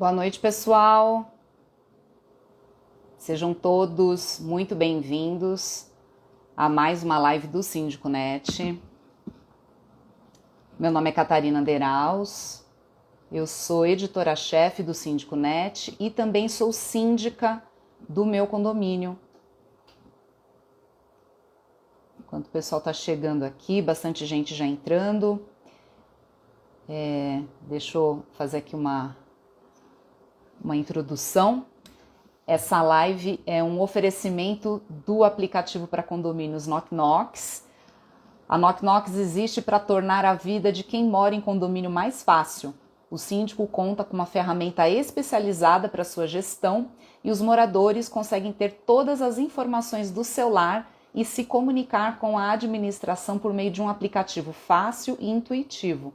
Boa noite, pessoal. Sejam todos muito bem-vindos a mais uma live do Síndico Net. Meu nome é Catarina Deraus, eu sou editora-chefe do Síndico Net e também sou síndica do meu condomínio. Enquanto o pessoal está chegando aqui, bastante gente já entrando. Deixa eu fazer aqui uma introdução. Essa live é um oferecimento do aplicativo para condomínios Knock Knocks. A Knock Knocks existe para tornar a vida de quem mora em condomínio mais fácil. O síndico conta com uma ferramenta especializada para sua gestão e os moradores conseguem ter todas as informações do celular e se comunicar com a administração por meio de um aplicativo fácil e intuitivo.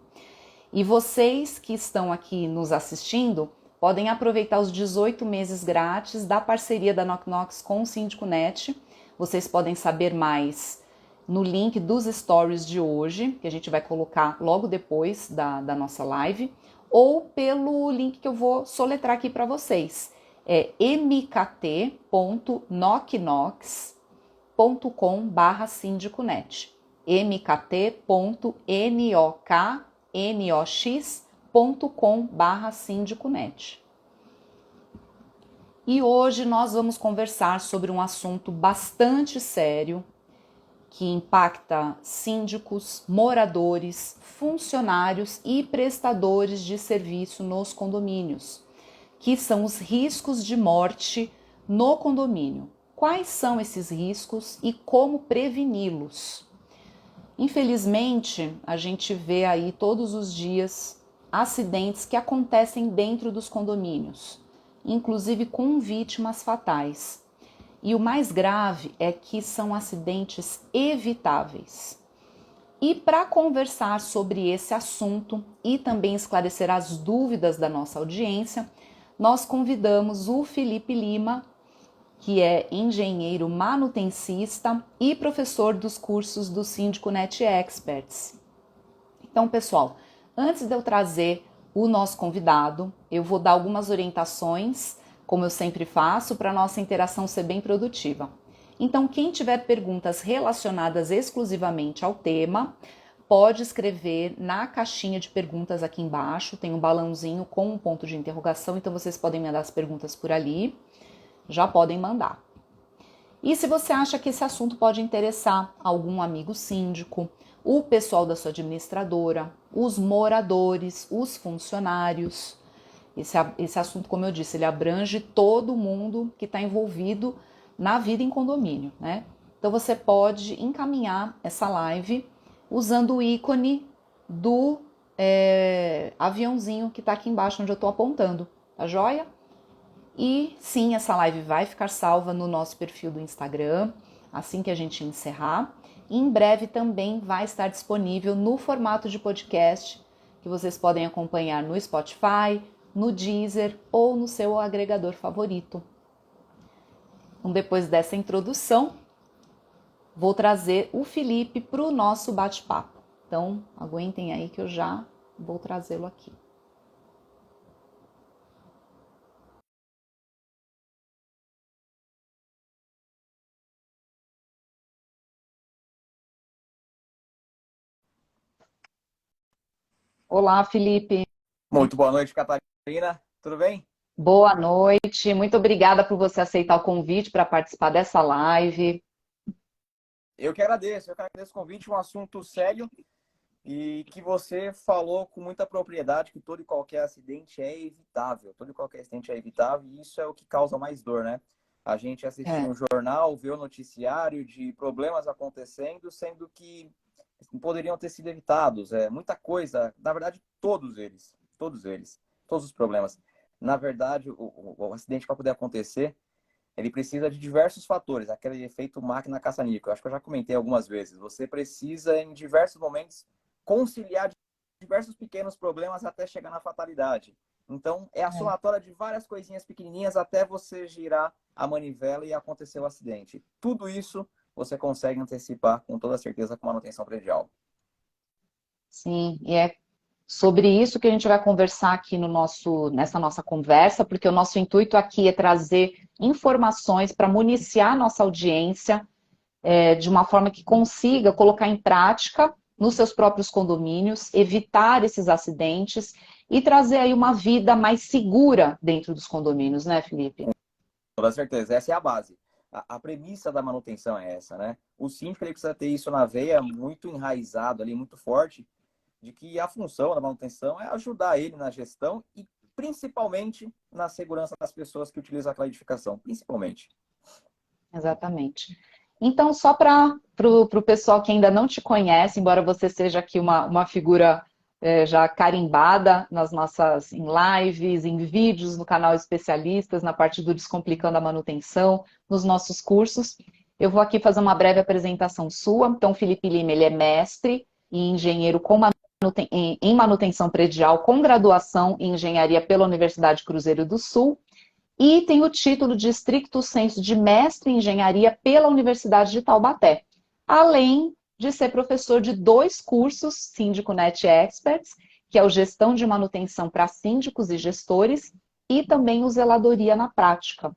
E vocês que estão aqui nos assistindo podem aproveitar os 18 meses grátis da parceria da Knock Knocks com o Síndico Net. Vocês podem saber mais no link dos stories de hoje, que a gente vai colocar logo depois da nossa live, ou pelo link que eu vou soletrar aqui para vocês. É mkt.knocknox.com/síndiconet. mkt.knox.com/síndiconet. E hoje nós vamos conversar sobre um assunto bastante sério que impacta síndicos, moradores, funcionários e prestadores de serviço nos condomínios, que são os riscos de morte no condomínio. Quais são esses riscos e como preveni-los? Infelizmente, a gente vê aí todos os dias acidentes que acontecem dentro dos condomínios, inclusive com vítimas fatais. E o mais grave é que são acidentes evitáveis. E para conversar sobre esse assunto e também esclarecer as dúvidas da nossa audiência, nós convidamos o Felipe Lima, que é engenheiro manutencista e professor dos cursos do Síndico Net Experts. Então, pessoal, antes de eu trazer o nosso convidado, eu vou dar algumas orientações, como eu sempre faço, para a nossa interação ser bem produtiva. Então, quem tiver perguntas relacionadas exclusivamente ao tema, pode escrever na caixinha de perguntas aqui embaixo, tem um balãozinho com um ponto de interrogação, então vocês podem mandar as perguntas por ali, já podem mandar. E se você acha que esse assunto pode interessar algum amigo síndico, o pessoal da sua administradora, os moradores, os funcionários, esse assunto, como eu disse, ele abrange todo mundo que está envolvido na vida em condomínio, né? Então você pode encaminhar essa live usando o ícone do aviãozinho que está aqui embaixo onde eu estou apontando, tá joia? E sim, essa live vai ficar salva no nosso perfil do Instagram, assim que a gente encerrar. E em breve também vai estar disponível no formato de podcast, que vocês podem acompanhar no Spotify, no Deezer ou no seu agregador favorito. Então, depois dessa introdução, vou trazer o Felipe para o nosso bate-papo. Então, aguentem aí que eu já vou trazê-lo aqui. Olá, Felipe. Muito boa noite, Catarina. Tudo bem? Boa noite. Muito obrigada por você aceitar o convite para participar dessa live. Eu que agradeço o convite, um assunto sério e que você falou com muita propriedade que todo e qualquer acidente é evitável. Todo e qualquer acidente é evitável e isso é o que causa mais dor, né? A gente assistir É, um jornal, ver o noticiário de problemas acontecendo, sendo que poderiam ter sido evitados. É muita coisa, na verdade, todos os problemas. Na verdade, o acidente para poder acontecer, ele precisa de diversos fatores, aquele efeito máquina caça-níquel. Acho que eu já comentei algumas vezes. Você precisa, em diversos momentos, conciliar diversos pequenos problemas até chegar na fatalidade. Então, é a é. somatória de várias coisinhas pequenininhas até você girar a manivela e acontecer o acidente. Tudo isso você consegue antecipar com toda certeza com manutenção predial. Sim, e é Sobre isso que a gente vai conversar aqui nessa nossa conversa, porque o nosso intuito aqui é trazer informações para municiar a nossa audiência de uma forma que consiga colocar em prática nos seus próprios condomínios, evitar esses acidentes e trazer aí uma vida mais segura dentro dos condomínios, né, Felipe? Com toda certeza, essa é a base. A premissa da manutenção é essa, né? O síndico ele precisa ter isso na veia muito enraizado ali, muito forte, de que a função da manutenção é ajudar ele na gestão e principalmente na segurança das pessoas que utilizam aquela edificação, principalmente. Exatamente. Então, só para o pessoal que ainda não te conhece, embora você seja aqui uma figura já carimbada nas nossas em lives, em vídeos no canal Especialistas, na parte do Descomplicando a Manutenção, nos nossos cursos, eu vou aqui fazer uma breve apresentação sua. Então, Felipe Lima, ele é mestre e engenheiro em manutenção predial, com graduação em engenharia pela Universidade Cruzeiro do Sul, e tem o título de stricto sensu de mestre em engenharia pela Universidade de Taubaté, além de ser professor de 2 cursos Síndico Net Experts, que é o Gestão de Manutenção para Síndicos e Gestores, e também o Zeladoria na Prática.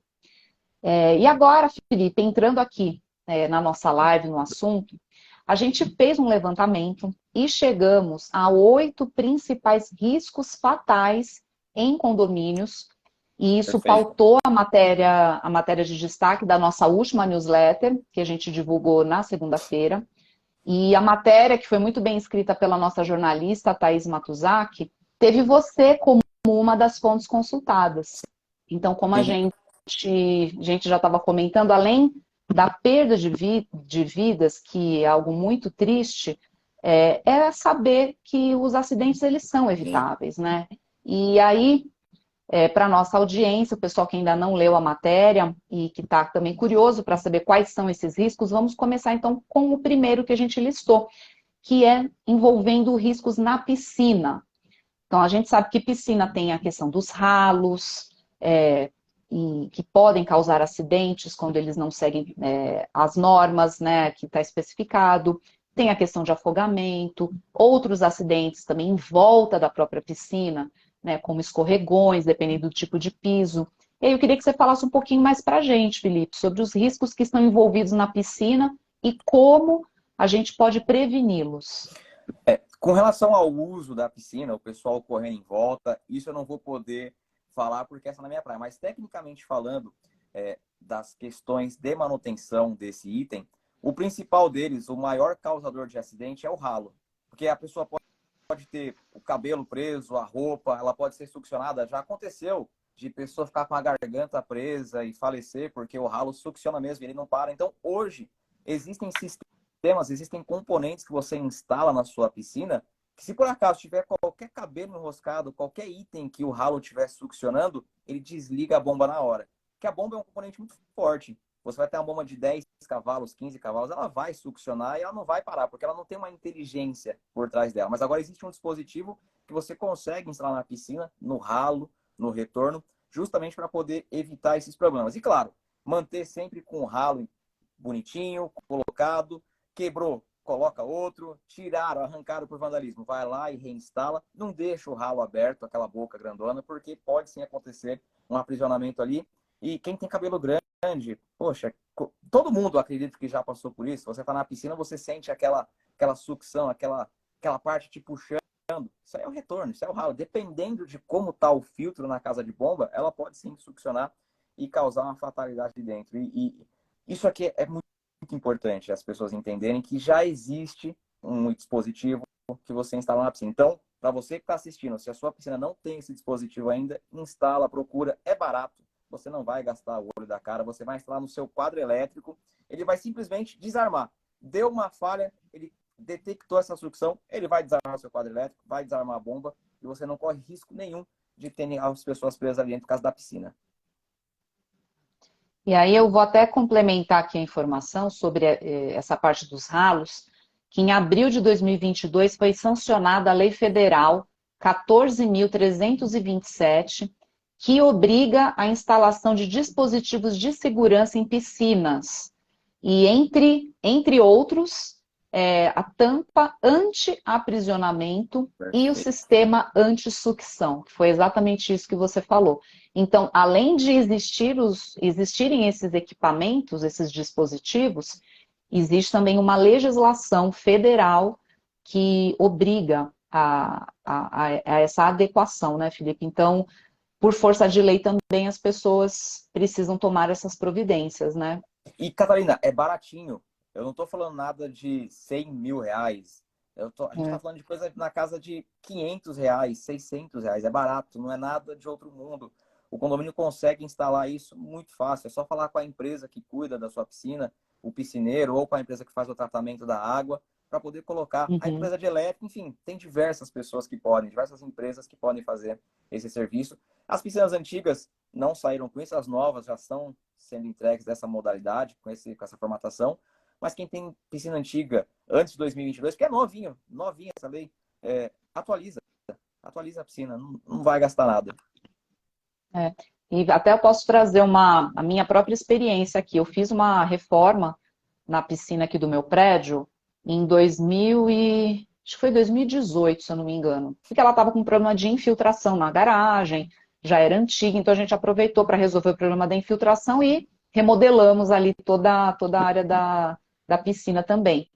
E agora, Felipe, entrando aqui na nossa live, no assunto, a gente fez um levantamento e chegamos a 8 principais riscos fatais em condomínios. E isso Perfeito. pautou a matéria de destaque da nossa última newsletter, que a gente divulgou na segunda-feira. E a matéria, que foi muito bem escrita pela nossa jornalista, Thaís Matuzak, teve você como uma das fontes consultadas. Então, como a Sim. gente já estava comentando, além da perda de vidas, que é algo muito triste, é saber que os acidentes eles são evitáveis, né? E aí, para a nossa audiência, o pessoal que ainda não leu a matéria e que está também curioso para saber quais são esses riscos, vamos começar então com o primeiro que a gente listou, que é envolvendo riscos na piscina. Então, a gente sabe que piscina tem a questão dos ralos, que podem causar acidentes quando eles não seguem as normas, né, que está especificado. Tem a questão de afogamento, outros acidentes também em volta da própria piscina, né, como escorregões, dependendo do tipo de piso. E aí eu queria que você falasse um pouquinho mais para a gente, Felipe, sobre os riscos que estão envolvidos na piscina e como a gente pode preveni-los. Com relação ao uso da piscina, o pessoal correndo em volta, isso eu não vou poder falar porque essa não é minha praia. Mas tecnicamente falando, das questões de manutenção desse item, o principal deles, o maior causador de acidente é o ralo. Porque a pessoa pode ter o cabelo preso, a roupa, ela pode ser succionada. Já aconteceu de pessoa ficar com a garganta presa e falecer porque o ralo succiona mesmo, ele não para. Então, hoje, existem sistemas, existem componentes que você instala na sua piscina que, se por acaso tiver qualquer cabelo enroscado, qualquer item que o ralo estiver succionando, ele desliga a bomba na hora. Porque a bomba é um componente muito forte. Você vai ter uma bomba de 10 cavalos, 15 cavalos, ela vai succionar e ela não vai parar, porque ela não tem uma inteligência por trás dela. Mas agora existe um dispositivo que você consegue instalar na piscina, no ralo, no retorno, justamente para poder evitar esses problemas. E claro, manter sempre com o ralo bonitinho, colocado, quebrou, coloca outro, tiraram, arrancaram por vandalismo, vai lá e reinstala, não deixa o ralo aberto, aquela boca grandona, porque pode sim acontecer um aprisionamento ali. E quem tem cabelo grande, poxa, todo mundo acredita que já passou por isso. Você está na piscina, você sente aquela sucção, aquela parte te puxando. Isso aí é o retorno, isso é o ralo. Dependendo de como está o filtro na casa de bomba, ela pode sim succionar e causar uma fatalidade dentro. E isso aqui é muito importante as pessoas entenderem que já existe um dispositivo que você instala na piscina. Então, para você que está assistindo, se a sua piscina não tem esse dispositivo ainda, instala, procura, é barato. Você não vai gastar o olho da cara, você vai instalar no seu quadro elétrico, ele vai simplesmente desarmar. Deu uma falha, ele detectou essa sucção, ele vai desarmar o seu quadro elétrico, vai desarmar a bomba e você não corre risco nenhum de ter as pessoas presas ali dentro por causa da piscina. E aí eu vou até complementar aqui a informação sobre essa parte dos ralos, que em abril de 2022 foi sancionada a Lei Federal 14.327, que obriga a instalação de dispositivos de segurança em piscinas. E entre outros, a tampa anti-aprisionamento e o Perfeito. sistema anti-sucção, que foi exatamente isso que você falou. Então, além de existirem esses equipamentos, esses dispositivos, existe também uma legislação federal que obriga a essa adequação, né, Felipe? Então, por força de lei também as pessoas precisam tomar essas providências, né? E, Catarina, é baratinho. Eu não estou falando nada de 100 mil reais. A gente está É. falando de coisa na casa de 500 reais, 600 reais. É barato, não é nada de outro mundo. O condomínio consegue instalar isso muito fácil. É só falar com a empresa que cuida da sua piscina, o piscineiro, ou com a empresa que faz o tratamento da água, para poder colocar a Uhum. empresa de elétrica. Enfim, tem diversas pessoas que podem, diversas empresas que podem fazer esse serviço. As piscinas antigas não saíram com isso, as novas já estão sendo entregues dessa modalidade, com essa formatação. Mas quem tem piscina antiga antes de 2022, que é novinho, novinha essa lei, atualiza a piscina, não vai gastar nada. É. E até eu posso trazer a minha própria experiência aqui. Eu fiz uma reforma na piscina aqui do meu prédio em acho que foi 2018, se eu não me engano. Porque ela estava com um problema de infiltração na garagem, já era antiga, então a gente aproveitou para resolver o problema da infiltração e remodelamos ali toda a área da piscina também.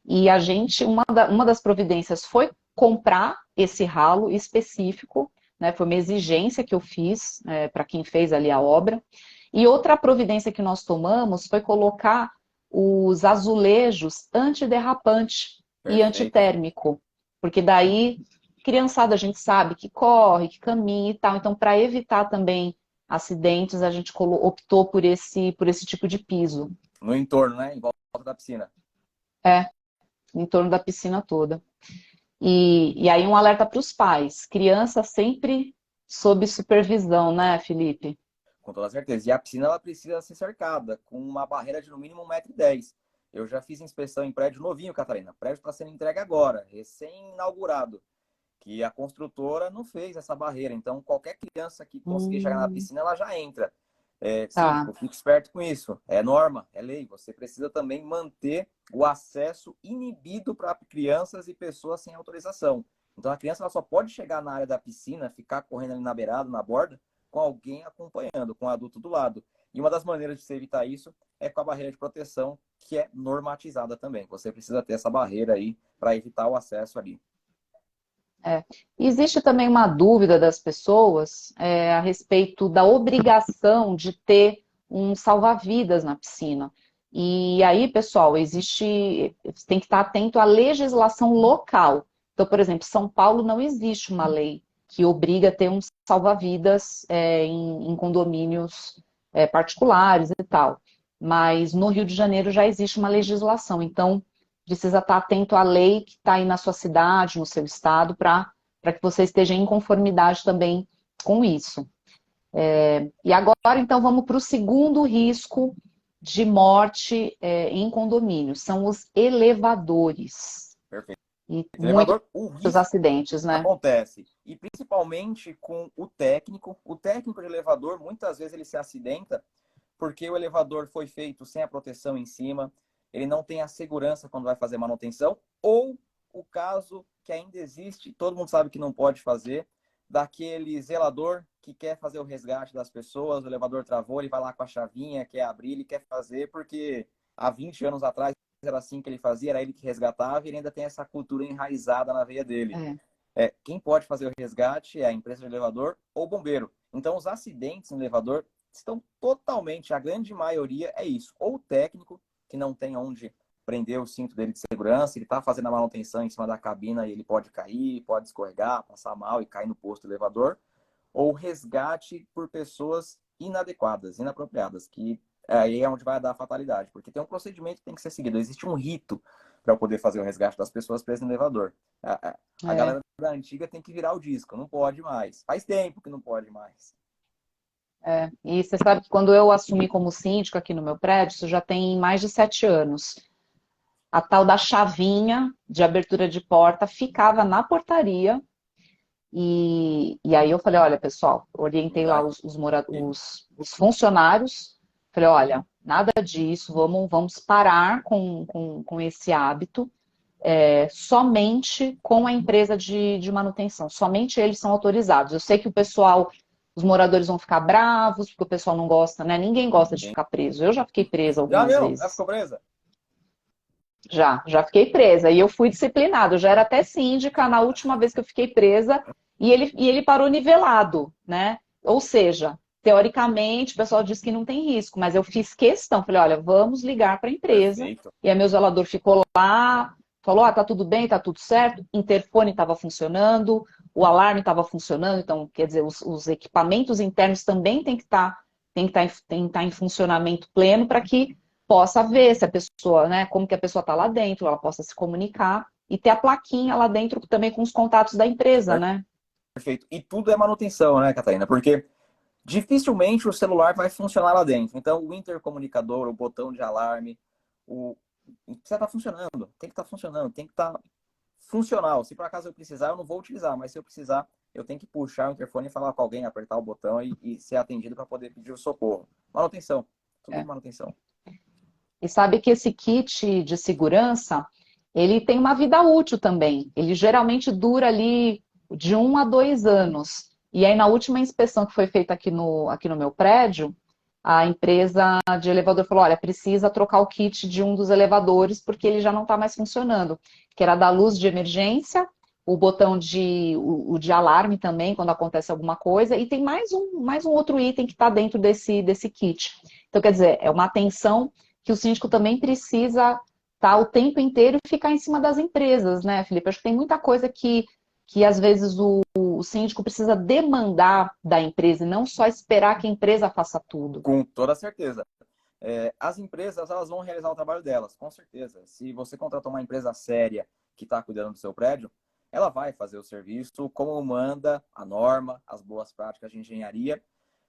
E a gente, uma das providências foi comprar esse ralo específico, né? Foi uma exigência que eu fiz para quem fez ali a obra. E outra providência que nós tomamos foi colocar os azulejos antiderrapante e Perfeito. antitérmico, porque daí, criançada, a gente sabe que corre, que caminha e tal. Então, para evitar também acidentes, a gente optou por esse tipo de piso. No entorno, né? Em volta da piscina. É, em torno da piscina toda. E aí um alerta para os pais. Criança sempre sob supervisão, né, Felipe? Com toda certeza. E a piscina ela precisa ser cercada com uma barreira de no mínimo 1,10 m. Eu já fiz inspeção em prédio novinho, Catarina. O prédio está sendo entregue agora, recém-inaugurado. Que a construtora não fez essa barreira. Então, qualquer criança que conseguir chegar na Hum, piscina, ela já entra. tá. Síndico, fique esperto com isso. É norma, é lei. Você precisa também manter o acesso inibido para crianças e pessoas sem autorização. Então, a criança ela só pode chegar na área da piscina, ficar correndo ali na beirada, na borda, com alguém acompanhando, com um adulto do lado. E uma das maneiras de se evitar isso é com a barreira de proteção, que é normatizada também. Você precisa ter essa barreira aí para evitar o acesso ali. É. Existe também uma dúvida das pessoas a respeito da obrigação de ter um salva-vidas na piscina. E aí, pessoal, tem que estar atento à legislação local. Então, por exemplo, São Paulo não existe uma lei que obriga a ter um salva-vidas em condomínios particulares e tal. Mas no Rio de Janeiro já existe uma legislação. Então, precisa estar atento à lei que está aí na sua cidade, no seu estado, para que você esteja em conformidade também com isso. E agora, então, vamos para o segundo risco de morte em condomínio, são os elevadores. Perfeito. E muitos Elevador, o risco acidentes, né? acontece. E principalmente com o técnico. O técnico de elevador, muitas vezes ele se acidenta porque o elevador foi feito sem a proteção em cima, ele não tem a segurança quando vai fazer manutenção, ou o caso que ainda existe, todo mundo sabe que não pode fazer, daquele zelador que quer fazer o resgate das pessoas, o elevador travou, ele vai lá com a chavinha, quer abrir, ele quer fazer, porque há 20 anos atrás era assim que ele fazia, era ele que resgatava, e ele ainda tem essa cultura enraizada na veia dele. É, Quem pode fazer o resgate é a empresa de elevador ou o bombeiro. Então, os acidentes no elevador estão totalmente, a grande maioria é isso. Ou o técnico, que não tem onde prender o cinto dele de segurança, ele está fazendo a manutenção em cima da cabina e ele pode cair, pode escorregar, passar mal e cair no posto do elevador. Ou resgate por pessoas inadequadas, inapropriadas, que aí é onde vai dar a fatalidade, porque tem um procedimento que tem que ser seguido, existe um rito para poder fazer o resgate das pessoas presas no elevador. A é, galera da antiga tem que virar o disco, não pode mais. Faz tempo que não pode mais. E você sabe que quando eu assumi como síndico aqui no meu prédio, isso já tem mais de 7 anos. A tal da chavinha de abertura de porta ficava na portaria. E aí eu falei, olha, pessoal, orientei lá Mudar os funcionários Falei, olha, nada disso, vamos parar com esse hábito, somente com a empresa de manutenção. Somente eles são autorizados. Eu sei que o pessoal, os moradores vão ficar bravos, porque o pessoal não gosta, né? Ninguém gosta de Sim. ficar preso. Eu já fiquei presa Já, algumas meu? Já vezes. ficou presa? Já fiquei presa. E eu fui disciplinada. Eu já era até síndica na última vez que eu fiquei presa. E ele parou nivelado, né? Ou seja, teoricamente, o pessoal diz que não tem risco, mas eu fiz questão. Falei, olha, vamos ligar para a empresa. Perfeito. E aí meu zelador ficou lá, falou, tá tudo bem, tá tudo certo. Interfone estava funcionando, o alarme estava funcionando. Então, quer dizer, os equipamentos internos também tem que estar em funcionamento pleno para que possa ver se a pessoa, né, como que a pessoa está lá dentro, ela possa se comunicar e ter a plaquinha lá dentro também com os contatos da empresa, né? Perfeito. E tudo é manutenção, né, Catarina? Porque dificilmente o celular vai funcionar lá dentro. Então, o intercomunicador, o botão de alarme, o precisa estar funcionando, tem que estar funcionando, tem que estar funcional. Se por acaso eu precisar, eu não vou utilizar, mas se eu precisar, eu tenho que puxar o interfone e falar com alguém, apertar o botão e ser atendido para poder pedir o socorro. Manutenção, tudo de É. manutenção. E sabe que esse kit de segurança, ele tem uma vida útil também. Ele geralmente dura ali de 1 a 2 anos. E aí, na última inspeção que foi feita aqui no meu prédio, a empresa de elevador falou: olha, precisa trocar o kit de um dos elevadores porque ele já não está mais funcionando. Que era da luz de emergência, o botão o de alarme também, quando acontece alguma coisa, e tem mais um outro item que está dentro desse kit. Então, quer dizer, é uma atenção que o síndico também precisa estar o tempo inteiro e ficar em cima das empresas, né, Felipe? Acho que tem muita coisa que às vezes o síndico precisa demandar da empresa e não só esperar que a empresa faça tudo. Com toda certeza. As empresas, elas vão realizar o trabalho delas, com certeza. Se você contratar uma empresa séria que está cuidando do seu prédio, ela vai fazer o serviço como manda a norma, as boas práticas de engenharia.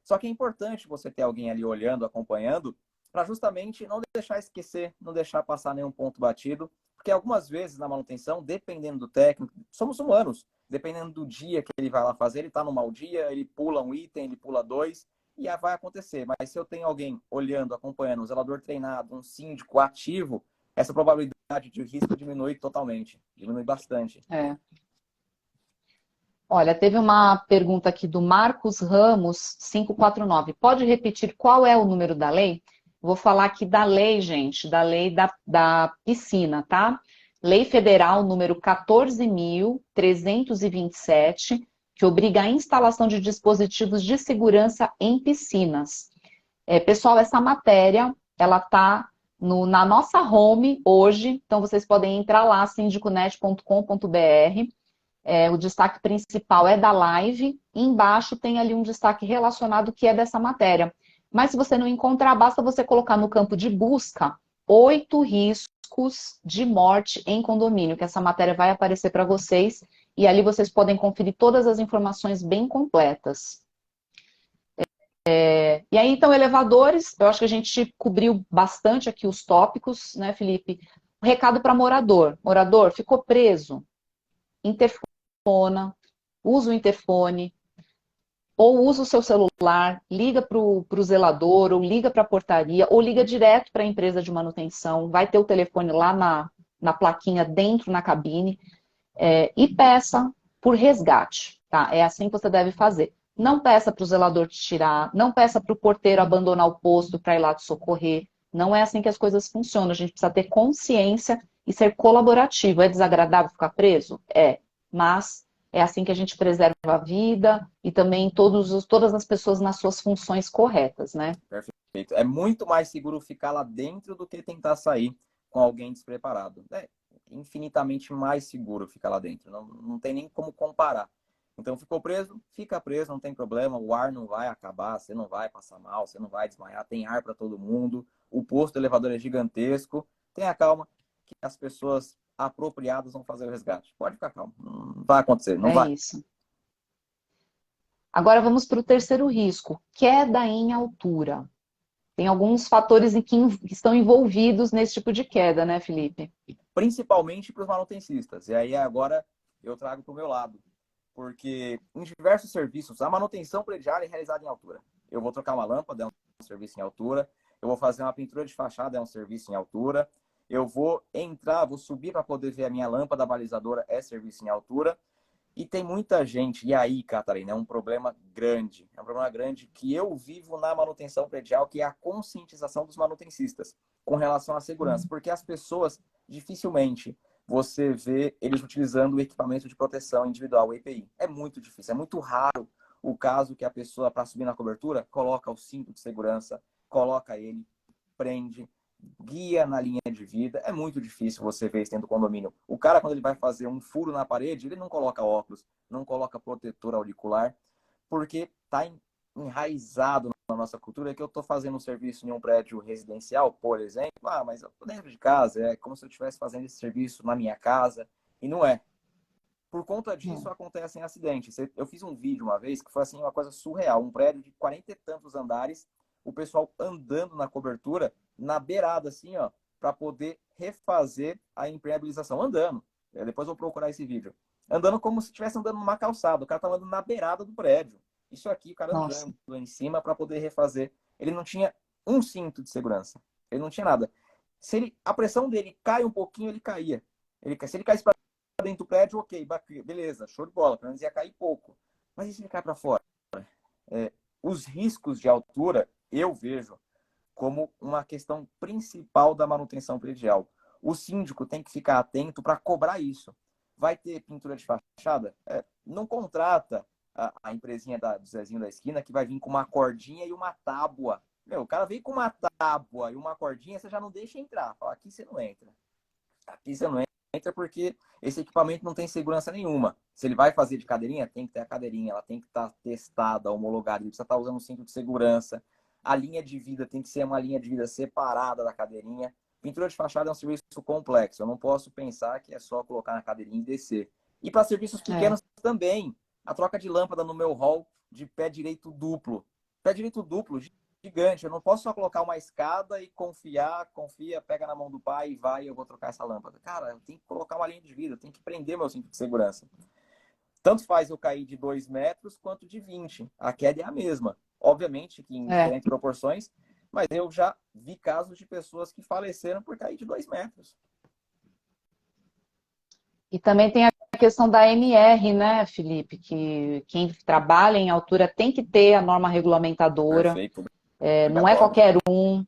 Só que é importante você ter alguém ali olhando, acompanhando, para justamente não deixar esquecer, não deixar passar nenhum ponto batido, porque algumas vezes na manutenção, dependendo do técnico, somos humanos, dependendo do dia que ele vai lá fazer, ele está no mau dia, ele pula um item, ele pula dois, e vai acontecer. Mas se eu tenho alguém olhando, acompanhando, um zelador treinado, um síndico ativo, essa probabilidade de risco diminui totalmente, diminui bastante. É. Olha, teve uma pergunta aqui do Marcos Ramos 549. Pode repetir qual é o número da lei? Vou falar aqui da lei, gente, da lei da piscina, tá? Lei Federal número 14.327, que obriga a instalação de dispositivos de segurança em piscinas. Pessoal, essa matéria, ela tá na nossa home hoje, então vocês podem entrar lá, sindiconet.com.br. O destaque principal é da live, e embaixo tem ali um destaque relacionado que é dessa matéria. Mas se você não encontrar, basta você colocar no campo de busca 8 riscos de morte em condomínio, que essa matéria vai aparecer para vocês, e ali vocês podem conferir todas as informações bem completas. E aí, então, elevadores, eu acho que a gente cobriu bastante aqui os tópicos, né, Felipe? Recado para morador. Morador, ficou preso? Interfona, usa o interfone, ou usa o seu celular, liga para o zelador, ou liga para a portaria, ou liga direto para a empresa de manutenção, vai ter o telefone lá na plaquinha dentro na cabine, e peça por resgate, tá? É assim que você deve fazer. Não peça para o zelador te tirar, não peça para o porteiro abandonar o posto para ir lá te socorrer. Não é assim que as coisas funcionam. A gente precisa ter consciência e ser colaborativo. É desagradável ficar preso? É. Mas é assim que a gente preserva a vida e também todas as pessoas nas suas funções corretas, né? Perfeito. É muito mais seguro ficar lá dentro do que tentar sair com alguém despreparado. É infinitamente mais seguro ficar lá dentro. Não tem nem como comparar. Então, ficou preso? Fica preso, não tem problema. O ar não vai acabar, você não vai passar mal, você não vai desmaiar. Tem ar para todo mundo. O posto do elevador é gigantesco. Tenha calma que as pessoas apropriadas vão fazer o resgate. Pode ficar calmo. Não vai acontecer, não É vai. isso. Agora vamos para o terceiro risco, queda em altura. Tem alguns fatores que estão envolvidos nesse tipo de queda, né, Felipe? Principalmente para os manutencistas. E aí agora eu trago para o meu lado. Porque em diversos serviços, a manutenção predial é realizada em altura. Eu vou trocar uma lâmpada, é um serviço em altura. eu vou fazer uma pintura de fachada, é um serviço em altura. Eu vou entrar, vou subir para poder ver a minha lâmpada balizadora, é serviço em altura. E tem muita gente, e aí, Catarina, é um problema grande. É um problema grande que eu vivo na manutenção predial, que é a conscientização dos manutencistas com relação à segurança. Porque as pessoas, dificilmente, você vê eles utilizando o equipamento de proteção individual, o EPI. É muito difícil, é muito raro o caso que a pessoa, para subir na cobertura, coloca o cinto de segurança, coloca ele, prende, guia na linha de vida. É muito difícil você ver isso dentro do condomínio. O cara, quando ele vai fazer um furo na parede, ele não coloca óculos, não coloca protetor auricular, porque está enraizado na nossa cultura que eu estou fazendo um serviço em um prédio residencial, por exemplo. Ah, mas eu estou dentro de casa, é como se eu estivesse fazendo esse serviço na minha casa. E não é. Por conta disso, acontecem acidentes. Eu fiz um vídeo uma vez que foi assim uma coisa surreal. Um prédio de 40 e tantos andares, o pessoal andando na cobertura, na beirada, assim, ó, para poder refazer a impermeabilização. Andando. Depois eu vou procurar esse vídeo. Andando como se estivesse andando numa calçada. O cara estava andando na beirada do prédio. Isso aqui, o cara Nossa. andando em cima para poder refazer. Ele não tinha um cinto de segurança. Ele não tinha nada. A pressão dele cai um pouquinho, ele caía. Se ele caísse para dentro do prédio, ok, beleza, show de bola, pelo menos ia cair pouco. Mas e se ele cai para fora? Os riscos de altura, eu vejo como uma questão principal da manutenção predial. O síndico tem que ficar atento para cobrar isso. Vai ter pintura de fachada? Não contrata a empresinha do Zezinho da esquina que vai vir com uma cordinha e uma tábua. Meu, o cara vem com uma tábua e uma cordinha, você já não deixa entrar. Fala, aqui você não entra. Aqui você não entra porque esse equipamento não tem segurança nenhuma. Se ele vai fazer de cadeirinha, tem que ter a cadeirinha, ela tem que estar testada, homologada, ele precisa estar usando um cinto de segurança. A linha de vida tem que ser uma linha de vida separada da cadeirinha. Pintura de fachada é um serviço complexo. Eu não posso pensar que é só colocar na cadeirinha e descer. E para serviços pequenos também. A troca de lâmpada no meu hall de pé direito duplo. Pé direito duplo, gigante. Eu não posso só colocar uma escada e confia, pega na mão do pai e vai, eu vou trocar essa lâmpada. Cara, eu tenho que colocar uma linha de vida, eu tenho que prender meu cinto de segurança. Tanto faz eu cair de 2 metros quanto de 20. A queda é a mesma. Obviamente que em diferentes proporções, mas eu já vi casos de pessoas que faleceram por cair de 2 metros. E também tem a questão da MR, né, Felipe? Que quem trabalha em altura tem que ter a norma regulamentadora. Perfeito. Não é qualquer um,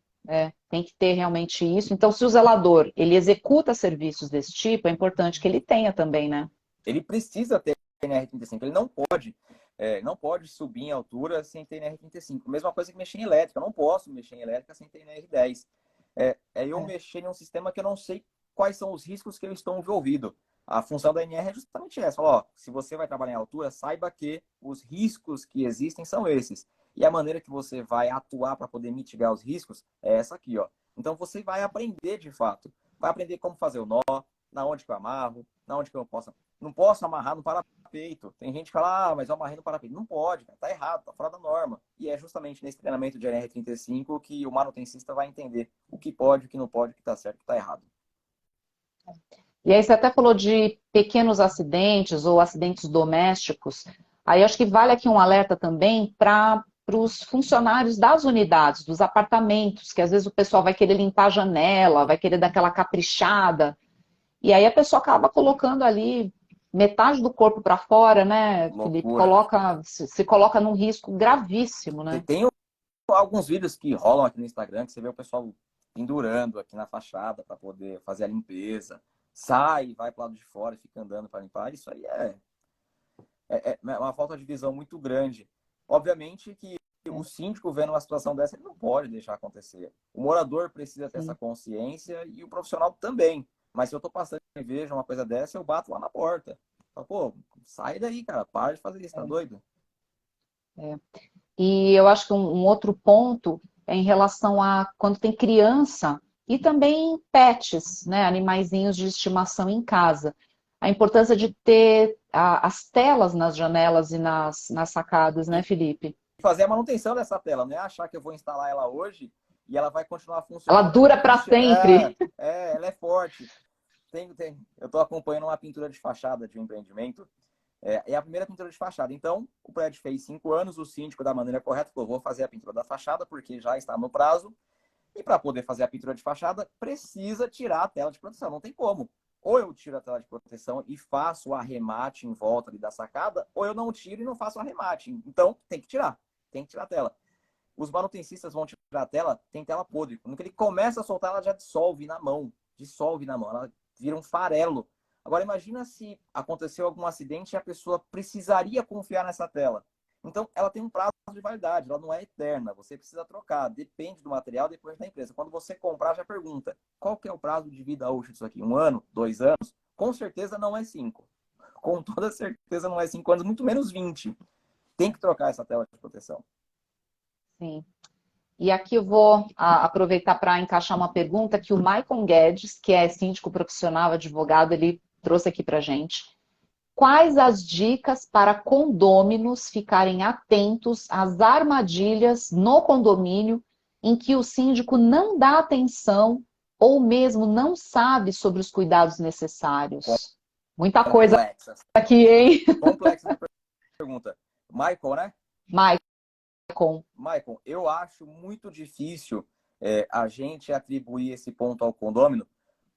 tem que ter realmente isso. Então, se o zelador ele executa serviços desse tipo, é importante que ele tenha também, né? Ele precisa ter NR35, ele não pode subir em altura sem ter NR35. Mesma coisa que mexer em elétrica, eu não posso mexer em elétrica sem ter NR10. Eu mexer em um sistema que eu não sei quais são os riscos que eu estou envolvido. A função da NR é justamente essa. Ó, se você vai trabalhar em altura, saiba que os riscos que existem são esses. E a maneira que você vai atuar para poder mitigar os riscos é essa aqui, ó. Então você vai aprender de fato. Vai aprender como fazer o nó, na onde que eu amarro, na onde que eu posso. Não posso amarrar no parapeito. Tem gente que fala, mas eu amarrei no parapeito. Não pode, cara. Tá errado, tá fora da norma. E é justamente nesse treinamento de NR35 que o manutencista vai entender o que pode, o que não pode, o que tá certo, o que tá errado. E aí você até falou de pequenos acidentes ou acidentes domésticos. Aí acho que vale aqui um alerta também para os funcionários das unidades, dos apartamentos, que às vezes o pessoal vai querer limpar a janela, vai querer dar aquela caprichada. E aí a pessoa acaba colocando ali metade do corpo para fora, né, Felipe? Se coloca num risco gravíssimo, né? Tem alguns vídeos que rolam aqui no Instagram que você vê o pessoal pendurando aqui na fachada para poder fazer a limpeza. Sai, vai para o lado de fora e fica andando para limpar. Isso aí é uma falta de visão muito grande. Obviamente que o síndico vendo uma situação dessa, ele não pode deixar acontecer. O morador precisa ter essa consciência e o profissional também. Mas se eu estou passando e vejo uma coisa dessa, eu bato lá na porta. Falo, pô, sai daí, cara. Para de fazer isso, tá doido? E eu acho que um outro ponto é em relação a quando tem criança e também pets, né, animaizinhos de estimação em casa. A importância de ter as telas nas janelas e nas sacadas, né, Felipe? Fazer a manutenção dessa tela, não é achar que eu vou instalar ela hoje e ela vai continuar Ela funcionando. dura para sempre. Ela é forte. Eu estou acompanhando uma pintura de fachada de um empreendimento. É a primeira pintura de fachada. Então, o prédio fez 5 anos, o síndico, da maneira correta, falou, vou fazer a pintura da fachada, porque já está no prazo. E para poder fazer a pintura de fachada, precisa tirar a tela de proteção, não tem como. Ou eu tiro a tela de proteção e faço o arremate em volta ali da sacada, ou eu não tiro e não faço o arremate. Então, tem que tirar a tela. Os manutencistas vão tirar a tela, tem tela podre. Quando ele começa a soltar, ela já dissolve na mão. Ela vira um farelo. Agora, imagina se aconteceu algum acidente e a pessoa precisaria confiar nessa tela. Então, ela tem um prazo de validade, ela não é eterna. Você precisa trocar, depende do material, depende da empresa. Quando você comprar, já pergunta, qual que é o prazo de vida útil disso aqui? 1 ano? 2 anos? Com certeza não é 5. Com toda certeza não é 5 anos, muito menos 20. Tem que trocar essa tela de proteção. Sim. E aqui eu vou aproveitar para encaixar uma pergunta que o Maicon Guedes, que é síndico profissional, advogado, ele trouxe aqui para a gente. Quais as dicas para condôminos ficarem atentos às armadilhas no condomínio em que o síndico não dá atenção ou mesmo não sabe sobre os cuidados necessários? Muita coisa aqui, hein? Complexa essa pergunta. Michael, né? Maicon, eu acho muito difícil a gente atribuir esse ponto ao condômino,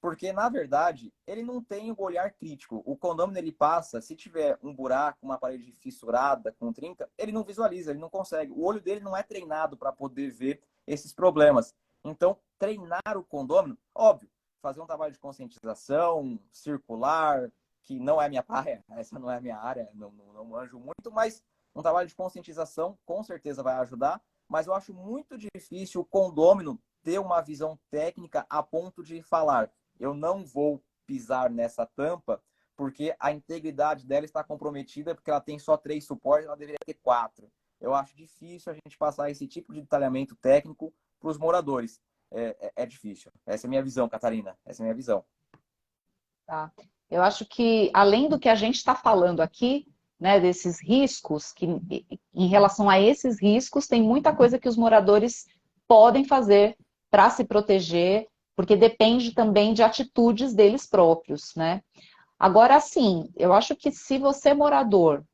porque, na verdade, ele não tem o olhar crítico. O condômino, ele passa, se tiver um buraco, uma parede fissurada, com trinca, ele não visualiza, ele não consegue. O olho dele não é treinado para poder ver esses problemas. Então, treinar o condômino, óbvio, fazer um trabalho de conscientização circular, que não é minha praia, essa não é a minha área, não manjo muito, mas um trabalho de conscientização com certeza vai ajudar, mas eu acho muito difícil o condômino ter uma visão técnica a ponto de falar, eu não vou pisar nessa tampa porque a integridade dela está comprometida porque ela tem só 3 suportes, ela deveria ter 4. Eu acho difícil a gente passar esse tipo de detalhamento técnico para os moradores. É difícil. Essa é a minha visão, Catarina. Essa é a minha visão. Tá. Eu acho que, além do que a gente está falando aqui, né, desses riscos, que em relação a esses riscos, tem muita coisa que os moradores podem fazer para se proteger, porque depende também de atitudes deles próprios, né? Agora, sim, eu acho que se você, morador,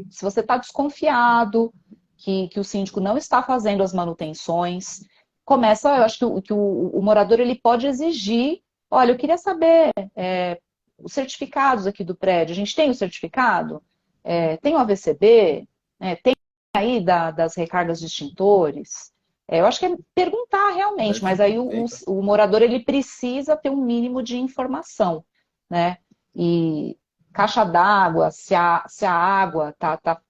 se você está desconfiado que o síndico não está fazendo as manutenções, eu acho que o morador ele pode exigir, olha, eu queria saber os certificados aqui do prédio, a gente tem o certificado? Tem o AVCB? Tem aí das recargas de extintores? Eu acho que é perguntar realmente, mas aí o morador ele precisa ter um mínimo de informação, né? E caixa d'água, se a água está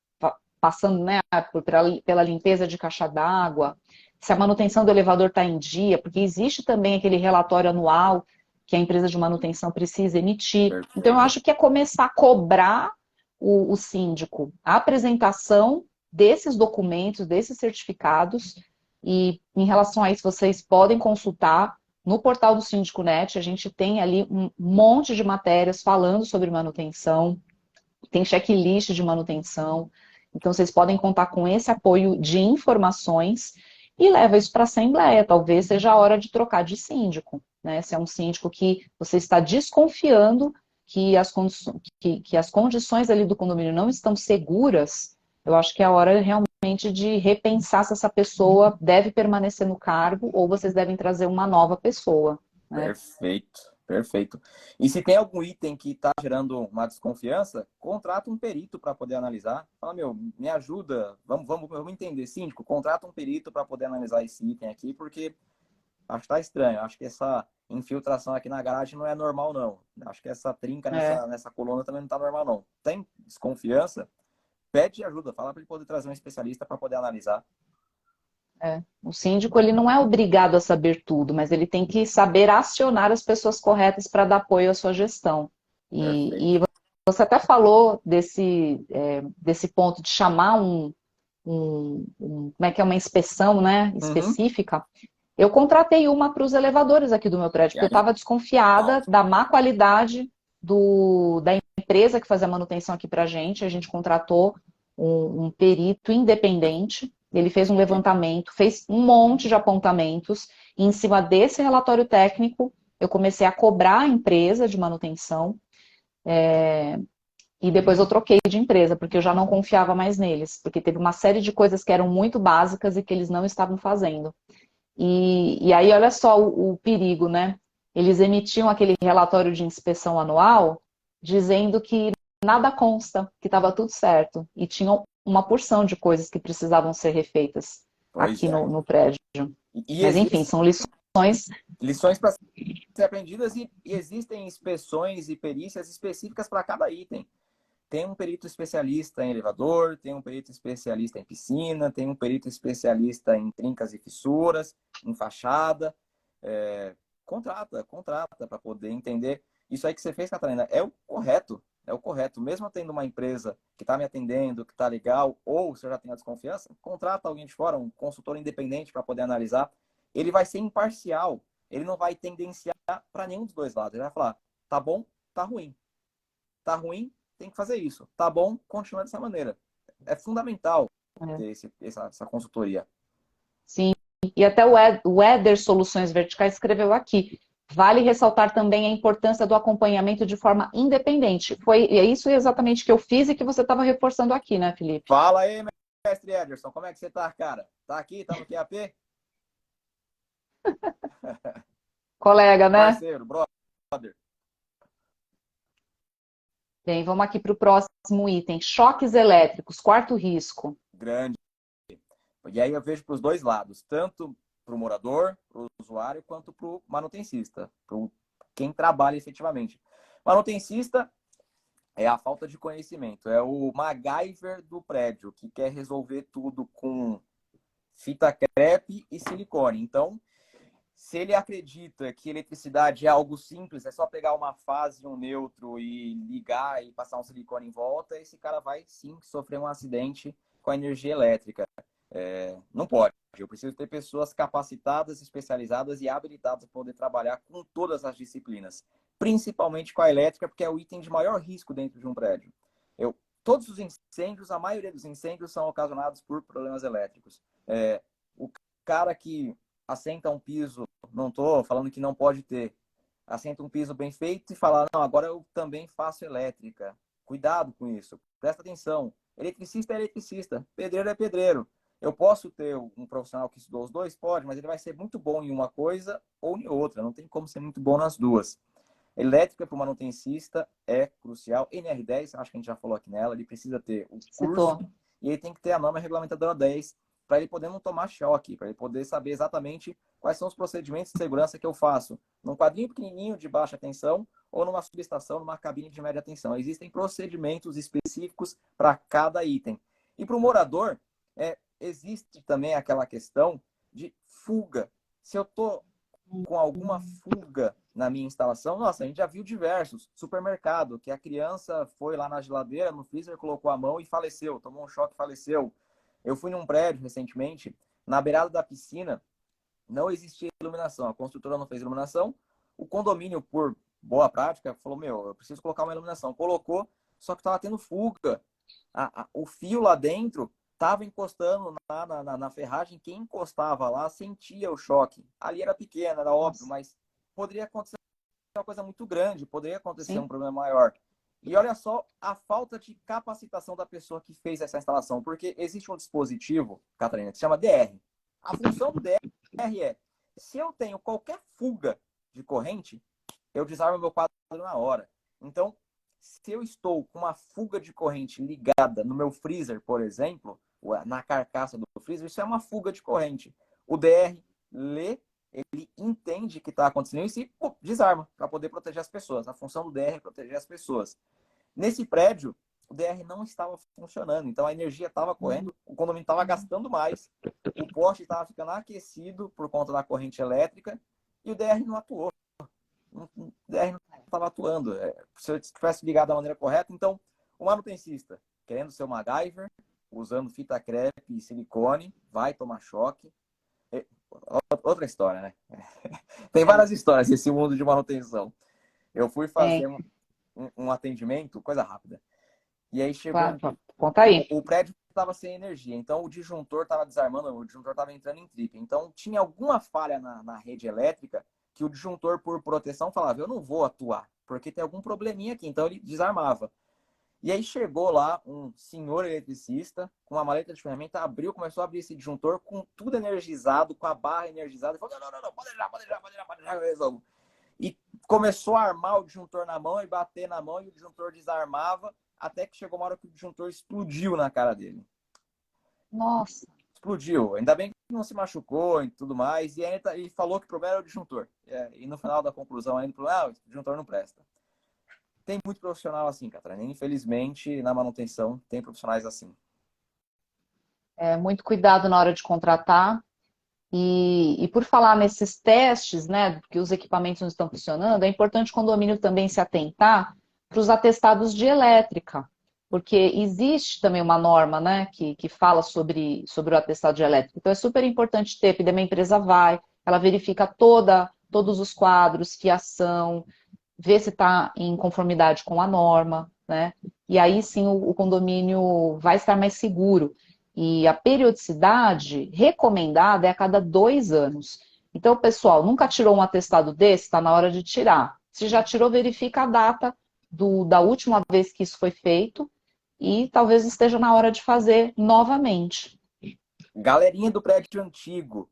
passando, né, pela limpeza de caixa d'água, se a manutenção do elevador está em dia, porque existe também aquele relatório anual que a empresa de manutenção precisa emitir. Perfeito. Então, eu acho que é começar a cobrar o síndico a apresentação desses documentos, desses certificados, e em relação a isso, vocês podem consultar no portal do Síndico Net, a gente tem ali um monte de matérias falando sobre manutenção, tem checklist de manutenção, então vocês podem contar com esse apoio de informações e leva isso para a Assembleia. Talvez seja a hora de trocar de síndico, né? Se é um síndico que você está desconfiando que as condições ali do condomínio não estão seguras, eu acho que é a hora realmente de repensar se essa pessoa deve permanecer no cargo ou vocês devem trazer uma nova pessoa. Né? Perfeito, perfeito. E se tem algum item que está gerando uma desconfiança, contrata um perito para poder analisar. Fala, me ajuda, vamos entender, síndico, contrata um perito para poder analisar esse item aqui, porque acho que está estranho. Acho que essa infiltração aqui na garagem não é normal, não. Acho que essa trinca nessa coluna também não está normal, não. Tem desconfiança? Pede ajuda, fala para ele poder trazer um especialista para poder analisar. O síndico ele não é obrigado a saber tudo, mas ele tem que saber acionar as pessoas corretas para dar apoio à sua gestão. E você até falou desse ponto de chamar como é que é uma inspeção, né, específica. Eu contratei uma para os elevadores aqui do meu prédio, porque eu estava desconfiada da má qualidade da empresa que fazia a manutenção aqui para a gente contratou um perito independente, ele fez um levantamento, fez um monte de apontamentos, e em cima desse relatório técnico, eu comecei a cobrar a empresa de manutenção, e depois eu troquei de empresa, porque eu já não confiava mais neles, porque teve uma série de coisas que eram muito básicas e que eles não estavam fazendo. E aí, olha só o perigo, né? Eles emitiam aquele relatório de inspeção anual dizendo que nada consta, que estava tudo certo. E tinham uma porção de coisas que precisavam ser refeitas Pois aqui é. no prédio. E Mas, enfim, existem são lições. lições para ser aprendidas e existem inspeções e perícias específicas para cada item. Tem um perito especialista em elevador, tem um perito especialista em piscina, tem um perito especialista em trincas e fissuras, em fachada. É, contrata para poder entender. Isso aí que você fez, Catarina, é o correto. É o correto. Mesmo tendo uma empresa que está me atendendo, que está legal, ou se eu já tenho a desconfiança, contrata alguém de fora, um consultor independente para poder analisar. Ele vai ser imparcial. Ele não vai tendenciar para nenhum dos dois lados. Ele vai falar, tá bom, tá ruim. Tá ruim, tem que fazer isso. Tá bom, continua dessa maneira. É fundamental É, ter essa consultoria. sim, e até o Éder Soluções Verticais escreveu aqui. Vale ressaltar também a importância do acompanhamento de forma independente. É isso exatamente que eu fiz e que você estava reforçando aqui, né, Felipe? Fala aí, mestre Ederson, como é que você tá, cara? Tá aqui, tá no QAP? Colega, né? Parceiro, brother. Bem, vamos aqui para o próximo item. Choques elétricos, quarto risco. Grande. E aí eu vejo para os dois lados, tanto para o morador, para o usuário, quanto para o manutencista, para quem trabalha efetivamente. Manutencista é a falta de conhecimento, é o MacGyver do prédio, que quer resolver tudo com fita crepe e silicone. Então, se ele acredita que eletricidade é algo simples, é só pegar uma fase e um neutro e ligar e passar um silicone em volta, esse cara vai sim sofrer um acidente com a energia elétrica. Não pode. Eu preciso ter pessoas capacitadas, especializadas e habilitadas para poder trabalhar com todas as disciplinas, principalmente com a elétrica, porque é o item de maior risco dentro de um prédio. Todos os incêndios, a maioria dos incêndios são ocasionados por problemas elétricos. O cara que assenta um piso, não estou falando que não pode ter, assenta um piso bem feito e fala, não, agora eu também faço elétrica. Cuidado com isso, presta atenção. Eletricista é eletricista, pedreiro é pedreiro. Eu posso ter um profissional que estudou os dois? Pode, mas ele vai ser muito bom em uma coisa ou em outra. Não tem como ser muito bom nas duas. Elétrica para o manutencista é crucial. NR10, acho que a gente já falou aqui nela, ele precisa ter o curso Citou. e ele tem que ter a norma regulamentadora 10 para ele poder não tomar choque, para ele poder saber exatamente quais são os procedimentos de segurança que eu faço num quadrinho pequenininho de baixa tensão ou numa subestação, numa cabine de média tensão. Existem procedimentos específicos para cada item. E para o morador, existe também aquela questão de fuga. Se eu estou com alguma fuga na minha instalação, nossa, a gente já viu diversos. Supermercado, que a criança foi lá na geladeira, no freezer, colocou a mão e faleceu, tomou um choque e faleceu. Eu fui num prédio recentemente, na beirada da piscina, não existia iluminação. A construtora não fez iluminação. O condomínio, por boa prática, falou: Meu, eu preciso colocar uma iluminação. Colocou, só que estava tendo fuga. O fio lá dentro estava encostando na ferragem. Quem encostava lá sentia o choque. Ali era pequeno, era óbvio, Nossa. mas poderia acontecer uma coisa muito grande, poderia acontecer um Sim, problema maior. E olha só a falta de capacitação da pessoa que fez essa instalação, porque existe um dispositivo, Catarina, que se chama DR. A função do DR é, se eu tenho qualquer fuga de corrente, eu desarmo meu quadro na hora. Então, se eu estou com uma fuga de corrente ligada no meu freezer, por exemplo, na carcaça do freezer, isso é uma fuga de corrente. O DR lê, ele entende que está acontecendo isso e desarma para poder proteger as pessoas. A função do DR é proteger as pessoas. Nesse prédio, o DR não estava funcionando, então a energia estava correndo, o condomínio estava gastando mais, o poste estava ficando aquecido por conta da corrente elétrica e o DR não atuou. O DR não estava atuando. Se eu tivesse ligado da maneira correta, então o manutencista, querendo ser o MacGyver, usando fita crepe e silicone, vai tomar choque. Outra história, né? Tem é, várias histórias nesse mundo de manutenção. Eu fui fazer tem. um atendimento, coisa rápida. E aí chegou, Claro, conta aí. o prédio estava sem energia, então o disjuntor estava desarmando, o disjuntor estava entrando em trip. Então tinha alguma falha na rede elétrica que o disjuntor, por proteção, falava: Eu não vou atuar, porque tem algum probleminha aqui. Então ele desarmava. E aí chegou lá um senhor eletricista com uma maleta de ferramenta, abriu, começou a abrir esse disjuntor com tudo energizado, com a barra energizada. E falou, não, pode deixar, eu resolvo. E começou a armar o disjuntor na mão e bater na mão e o disjuntor desarmava, até que chegou uma hora que o disjuntor explodiu na cara dele. Nossa. Explodiu. Ainda bem que não se machucou e tudo mais. E ainda ele falou que o problema era o disjuntor. E no final da conclusão ainda falou, o disjuntor não presta. Tem muito profissional assim, Catarina. Infelizmente, na manutenção, tem profissionais assim. Muito cuidado na hora de contratar. E por falar nesses testes, né, que os equipamentos não estão funcionando, é importante o condomínio também se atentar para os atestados de elétrica, porque existe também uma norma, né, que fala sobre o atestado de elétrica. Então é super importante ter, porque daí a empresa vai, ela verifica todos os quadros, fiação, vê se está em conformidade com a norma, né? E aí sim o condomínio vai estar mais seguro. E a periodicidade recomendada é a cada 2 anos. Então, pessoal, nunca tirou um atestado desse? Está na hora de tirar. Se já tirou, verifica a data da última vez que isso foi feito e talvez esteja na hora de fazer novamente. Galerinha do prédio antigo,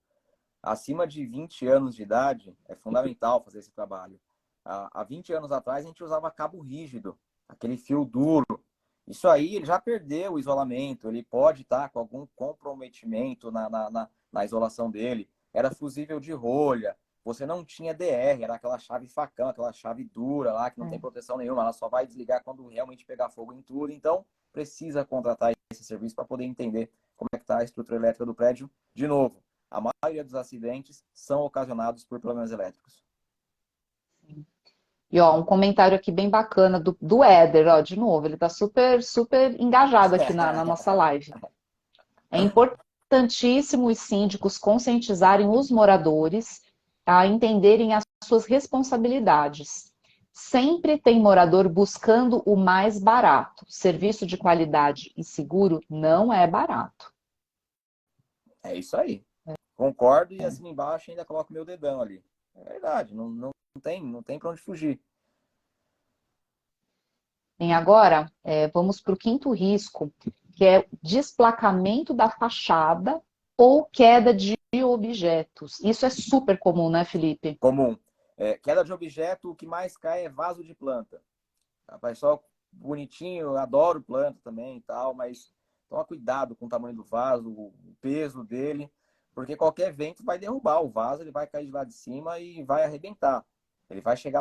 acima de 20 anos de idade, é fundamental fazer esse trabalho. Há 20 anos atrás, a gente usava cabo rígido, aquele fio duro. Isso aí, ele já perdeu o isolamento, ele pode estar com algum comprometimento na isolação dele. Era fusível de rolha, você não tinha DR, era aquela chave facão, aquela chave dura lá, que não tem proteção nenhuma, ela só vai desligar quando realmente pegar fogo em tudo. Então, precisa contratar esse serviço para poder entender como é que está a estrutura elétrica do prédio. De novo, a maioria dos acidentes são ocasionados por problemas elétricos. E ó, um comentário aqui bem bacana do Éder, ó, de novo, ele está super, super engajado aqui na nossa live. É importantíssimo os síndicos conscientizarem os moradores a entenderem as suas responsabilidades. Sempre tem morador buscando o mais barato. Serviço de qualidade e seguro não é barato. É isso aí. Concordo e assim embaixo ainda coloco meu dedão ali. É verdade, não tem para onde fugir. Bem, agora, vamos para o quinto risco, que é desplacamento da fachada ou queda de objetos. Isso é super comum, né, Felipe? Comum. Queda de objeto, o que mais cai é vaso de planta. Rapaz, só bonitinho, eu adoro planta também e tal, mas toma cuidado com o tamanho do vaso, o peso dele, porque qualquer vento vai derrubar o vaso, ele vai cair de lá de cima e vai arrebentar. Ele vai chegar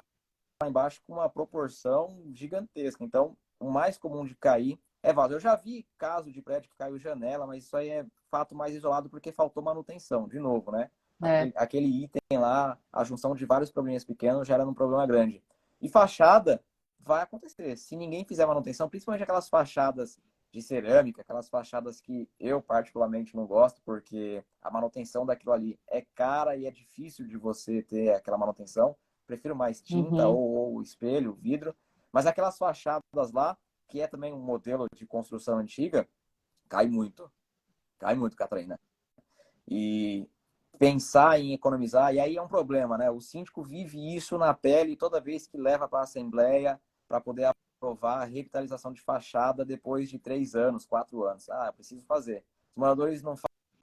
lá embaixo com uma proporção gigantesca. Então, o mais comum de cair é vaso. Eu já vi caso de prédio que caiu janela, mas isso aí é fato mais isolado porque faltou manutenção, de novo, né? Aquele item lá, a junção de vários probleminhas pequenos gera um problema grande. E fachada vai acontecer. Se ninguém fizer manutenção, principalmente aquelas fachadas de cerâmica, aquelas fachadas que eu particularmente não gosto, porque a manutenção daquilo ali é cara e é difícil de você ter aquela manutenção. Prefiro mais tinta ou espelho, vidro. Mas aquelas fachadas lá, que é também um modelo de construção antiga, cai muito. Cai muito, Catarina. E pensar em economizar, e aí é um problema, né? O síndico vive isso na pele toda vez que leva para a Assembleia para poder aprovar a revitalização de fachada depois de 3 anos, 4 anos. Ah, preciso fazer. Os moradores não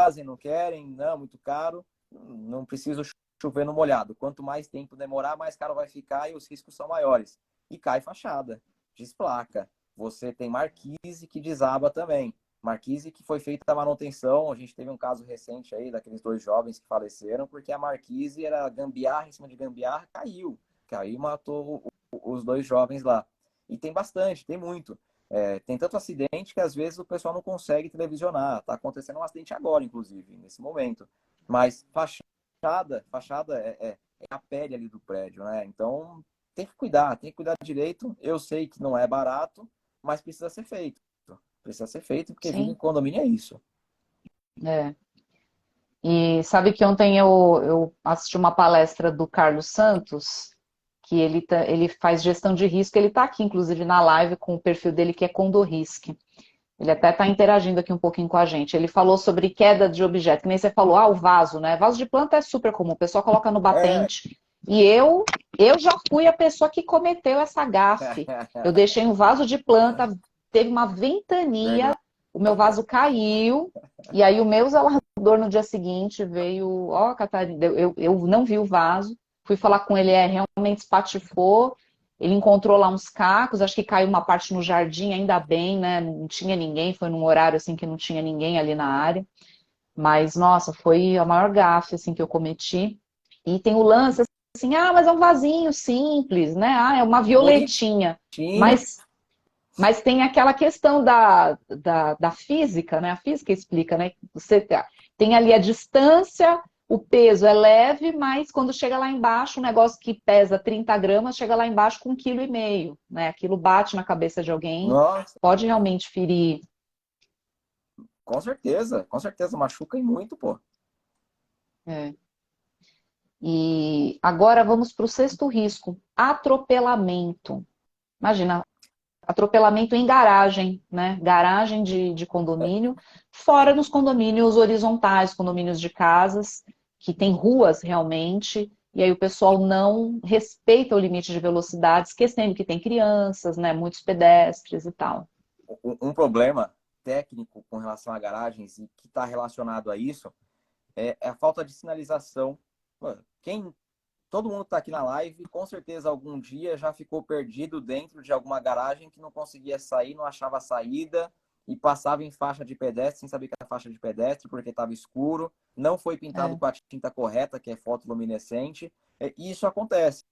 fazem, não querem, não, muito caro, não preciso chover no molhado. Quanto mais tempo demorar, mais caro vai ficar e os riscos são maiores. E cai fachada, desplaca. Você tem marquise que desaba também. Marquise que foi feita a manutenção. A gente teve um caso recente aí daqueles 2 jovens que faleceram porque a marquise era gambiarra em cima de gambiarra, caiu. Caiu e matou os 2 jovens lá. E tem bastante, tem muito. Tem tanto acidente que às vezes o pessoal não consegue televisionar. Está acontecendo um acidente agora, inclusive, nesse momento. Mas fachada é a pele ali do prédio, né? Então tem que cuidar direito. Eu sei que não é barato, mas precisa ser feito. Precisa ser feito, porque vida em condomínio é isso. E sabe que ontem eu assisti uma palestra do Carlos Santos, que ele faz gestão de risco, ele está aqui, inclusive, na live com o perfil dele, que é Condorrisc. Ele até está interagindo aqui um pouquinho com a gente. Ele falou sobre queda de objeto, que nem você falou, o vaso, né? Vaso de planta é super comum, o pessoal coloca no batente. E eu já fui a pessoa que cometeu essa gafe. Eu deixei um vaso de planta teve uma ventania, Verdade. o meu vaso caiu, e aí o meu zelador no dia seguinte veio, ó, Catarina, eu não vi o vaso, fui falar com ele, realmente espatifou, ele encontrou lá uns cacos, acho que caiu uma parte no jardim, ainda bem, né? Não tinha ninguém, foi num horário assim que não tinha ninguém ali na área. Mas, nossa, foi a maior gafe assim, que eu cometi. E tem o lance assim, mas é um vasinho simples, né? É uma violetinha. Bonitinho. Mas tem aquela questão da física, né? A física explica, né? Tem ali a distância, o peso é leve, mas quando chega lá embaixo, um negócio que pesa 30 gramas, chega lá embaixo com 1,5 kg, né? Aquilo bate na cabeça de alguém, Nossa, pode realmente ferir. com certeza, machuca e muito, pô. É. E agora vamos para o sexto risco: atropelamento. Imagina, atropelamento em garagem, né? Garagem de condomínio, fora nos condomínios horizontais, condomínios de casas, que tem ruas realmente, e aí o pessoal não respeita o limite de velocidade, esquecendo que tem crianças, né? Muitos pedestres e tal. Um problema técnico com relação a garagens e que está relacionado a isso é a falta de sinalização. Mano, todo mundo que está aqui na live, com certeza algum dia já ficou perdido dentro de alguma garagem que não conseguia sair, não achava saída e passava em faixa de pedestre sem saber que era faixa de pedestre porque estava escuro, não foi pintado É, com a tinta correta, que é fotoluminescente. E isso acontece.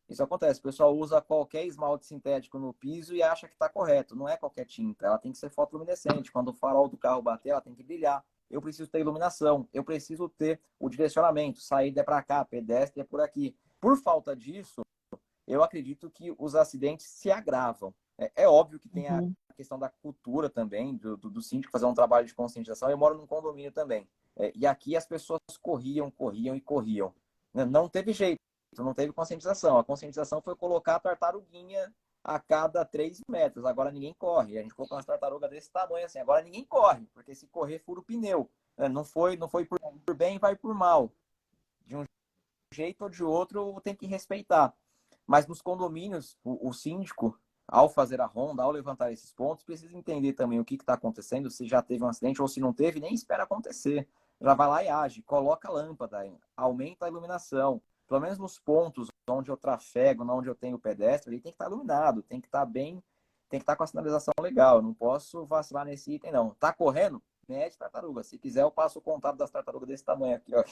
Isso acontece. O pessoal usa qualquer esmalte sintético no piso e acha que está correto. Não é qualquer tinta. Ela tem que ser fotoluminescente. Quando o farol do carro bater, ela tem que brilhar. Eu preciso ter iluminação. Eu preciso ter o direcionamento. Saída é para cá, pedestre é por aqui. Por falta disso, eu acredito que os acidentes se agravam. É óbvio que tem a uhum, questão da cultura também, do síndico fazer um trabalho de conscientização. Eu moro num condomínio também. E aqui as pessoas corriam, corriam e corriam. Não teve jeito, não teve conscientização. A conscientização foi colocar a tartaruguinha a cada 3 metros. Agora ninguém corre. A gente colocou umas tartarugas desse tamanho assim. Agora ninguém corre, porque se correr, fura o pneu. Não foi por bem, vai por mal. De um jeito ou de outro, tem que respeitar. Mas nos condomínios, o síndico, ao fazer a ronda, ao levantar esses pontos, precisa entender também o que está acontecendo, se já teve um acidente ou se não teve, nem espera acontecer. Já vai lá e age, coloca a lâmpada, aumenta a iluminação. Pelo menos nos pontos onde eu trafego, onde eu tenho pedestre, ele tem que estar iluminado, tem que estar bem, tem que estar com a sinalização legal. Eu não posso vacilar nesse item, não. Tá correndo? Mede tartaruga. Se quiser, eu passo o contato das tartarugas desse tamanho aqui, ó.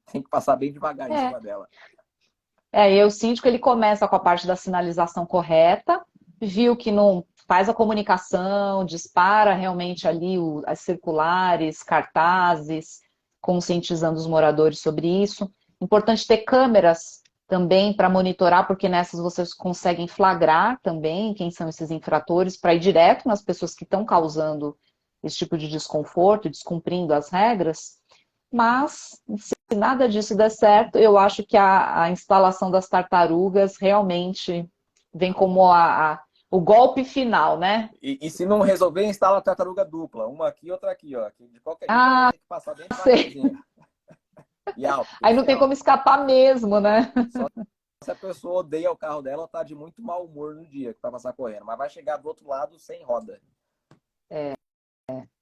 Tem que passar bem devagar em é. cima dela. E o síndico ele começa com a parte da sinalização correta, viu que não faz a comunicação, dispara realmente ali as circulares, cartazes, conscientizando os moradores sobre isso. Importante ter câmeras também para monitorar, porque nessas vocês conseguem flagrar também quem são esses infratores, para ir direto nas pessoas que estão causando esse tipo de desconforto, descumprindo as regras. Mas, se nada disso der certo, eu acho que a instalação das tartarugas realmente vem como o golpe final, né? E se não resolver, instala a tartaruga dupla. Uma aqui e outra aqui, ó. Que de qualquer jeito ela vai Ah, ter que passar bem sei. devagarzinho. E alto, tem Aí que não ser tem como alto. escapar mesmo, né? Só se a pessoa odeia o carro dela, tá de muito mau humor no dia que vai passar correndo. Mas vai chegar do outro lado sem roda.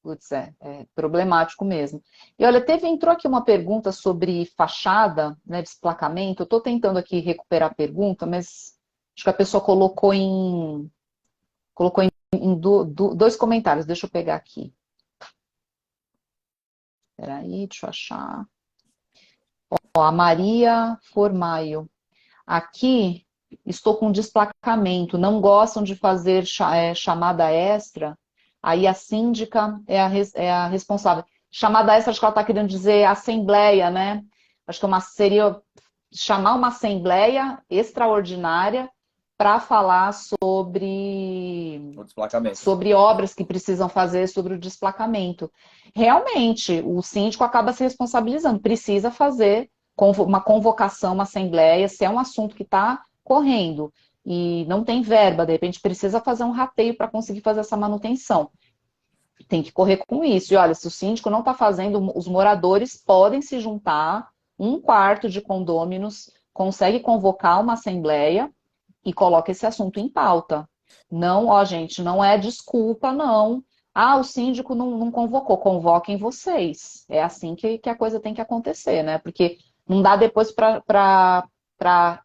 Putz, é problemático mesmo. E olha, entrou aqui uma pergunta sobre fachada, né, desplacamento. Eu estou tentando aqui recuperar a pergunta, mas acho que a pessoa colocou em dois comentários. Deixa eu pegar aqui. Peraí, deixa eu achar. Ó, a Maria Formaio. Aqui estou com desplacamento. Não gostam de fazer chamada extra. Aí a síndica é a responsável. Chamada extra, acho que ela está querendo dizer assembleia, né? Acho que seria chamar uma assembleia extraordinária para falar O desplacamento. sobre obras que precisam fazer sobre o desplacamento. Realmente, o síndico acaba se responsabilizando, precisa fazer uma convocação, uma assembleia, se é um assunto que está correndo e não tem verba, de repente precisa fazer um rateio para conseguir fazer essa manutenção. Tem que correr com isso. E olha, se o síndico não está fazendo, os moradores podem se juntar, um quarto de condôminos consegue convocar uma assembleia e coloca esse assunto em pauta. Não, ó, gente, não é desculpa, não. Ah, o síndico não convocou. Convoquem vocês. É assim que a coisa tem que acontecer, né? Porque não dá depois para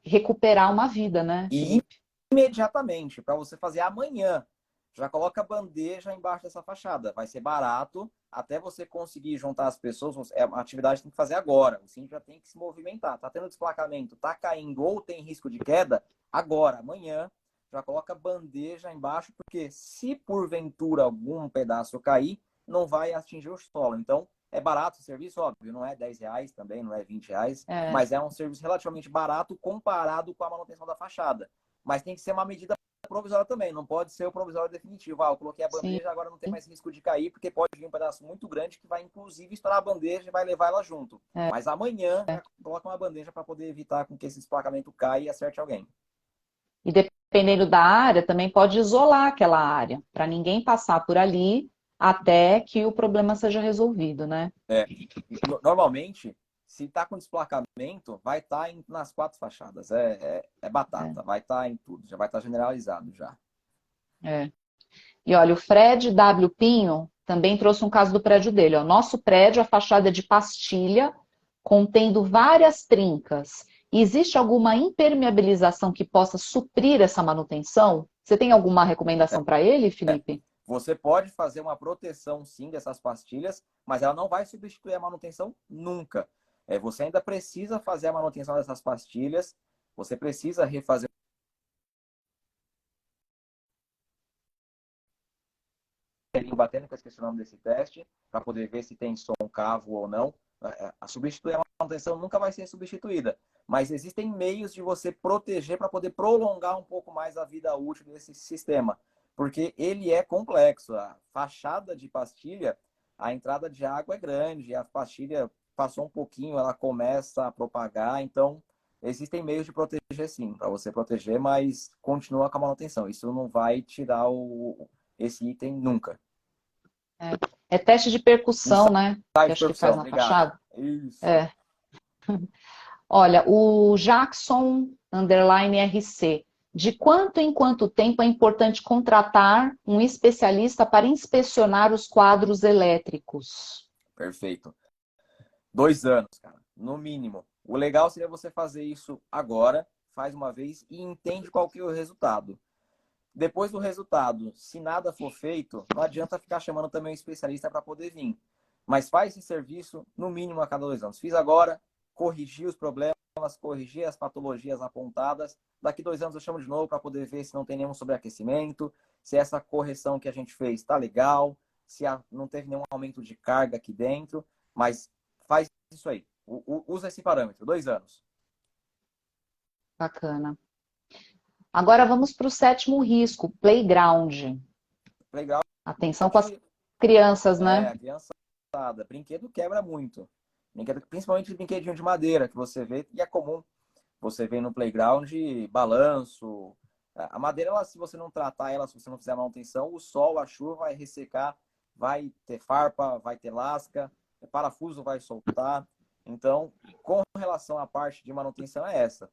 recuperar uma vida, né, E Felipe? imediatamente, para você fazer amanhã, já coloca a bandeja embaixo dessa fachada. Vai ser barato, até você conseguir juntar as pessoas, a atividade tem que fazer agora. O síndico já tem que se movimentar. Tá tendo desplacamento, tá caindo ou tem risco de queda, agora, amanhã, já coloca a bandeja embaixo, porque se porventura algum pedaço cair, não vai atingir o solo. Então, é barato o serviço, óbvio, não é R$ 10 também, não é R$ 20, É, mas é um serviço relativamente barato comparado com a manutenção da fachada. Mas tem que ser uma medida provisória também, não pode ser o provisório definitivo. Ah, eu coloquei a sim. bandeja, agora não tem mais risco de cair, porque pode vir um pedaço muito grande que vai inclusive estourar a bandeja e vai levar ela junto. É. Mas amanhã já coloca uma bandeja para poder evitar com que esse desplacamento caia e acerte alguém. E dependendo da área, também pode isolar aquela área, para ninguém passar por ali até que o problema seja resolvido, né? É, normalmente, se está com desplacamento, vai estar nas 4 fachadas. É É, batata, vai estar em tudo, já vai estar generalizado já. é. E olha, o Fred W. Pinho também trouxe um caso do prédio dele. Ó. Nosso prédio, a fachada é de pastilha, contendo várias trincas. Existe alguma impermeabilização que possa suprir essa manutenção? Você tem alguma recomendação para ele, Felipe? Você pode fazer uma proteção, sim, dessas pastilhas, mas ela não vai substituir a manutenção nunca. Você ainda precisa fazer a manutenção dessas pastilhas, você precisa refazer o batendo, que eu esqueci o nome desse teste, para poder ver se tem som cavo ou não. Substituir a manutenção nunca vai ser substituída, mas existem meios de você proteger para poder prolongar um pouco mais a vida útil desse sistema, porque ele é complexo. A fachada de pastilha, a entrada de água é grande, a pastilha passou um pouquinho, ela começa a propagar, então existem meios de proteger sim, para você proteger, mas continua com a manutenção. Isso não vai tirar esse item nunca. É teste de percussão, né? Sai Que de acho que faz profissão, na obrigado. fachada. Isso. É. Olha, o Jackson underline RC. De quanto em quanto tempo é importante contratar um especialista para inspecionar os quadros elétricos? Perfeito. 2 anos, cara, no mínimo. O legal seria você fazer isso agora, faz uma vez e entende qual que é o resultado. Depois do resultado, se nada for feito, não adianta ficar chamando também um especialista para poder vir. Mas faz esse serviço no mínimo a cada 2 anos. Fiz agora, corrigi os problemas, corrigi as patologias apontadas. Daqui 2 anos eu chamo de novo para poder ver se não tem nenhum sobreaquecimento, se essa correção que a gente fez está legal, se não teve nenhum aumento de carga aqui dentro. Mas faz isso aí. Usa esse parâmetro, 2 anos. Bacana. Agora vamos para o sétimo risco, playground. Playground, Atenção com as crianças, né? a criançada. Brinquedo quebra muito. Principalmente brinquedinho de madeira que você vê, e é comum você ver no playground balanço. A madeira, ela, se você não tratar ela, se você não fizer manutenção, o sol, a chuva vai ressecar, vai ter farpa, vai ter lasca, o parafuso vai soltar. Então, com relação à parte de manutenção é essa.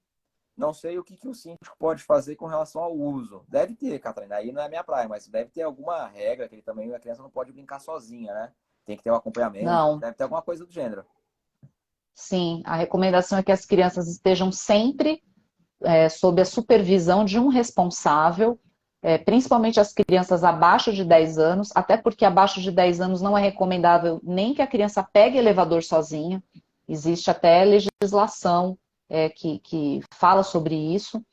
Não sei o que o síndico pode fazer com relação ao uso. Deve ter, Catarina, aí não é minha praia, mas deve ter alguma regra que ele também, a criança não pode brincar sozinha, né? Tem que ter um acompanhamento, Não, deve ter alguma coisa do gênero. sim. A recomendação é que as crianças estejam sempre sob a supervisão de um responsável, principalmente as crianças abaixo de 10 anos, até porque abaixo de 10 anos não é recomendável nem que a criança pegue elevador sozinha. Existe até legislação que fala sobre isso.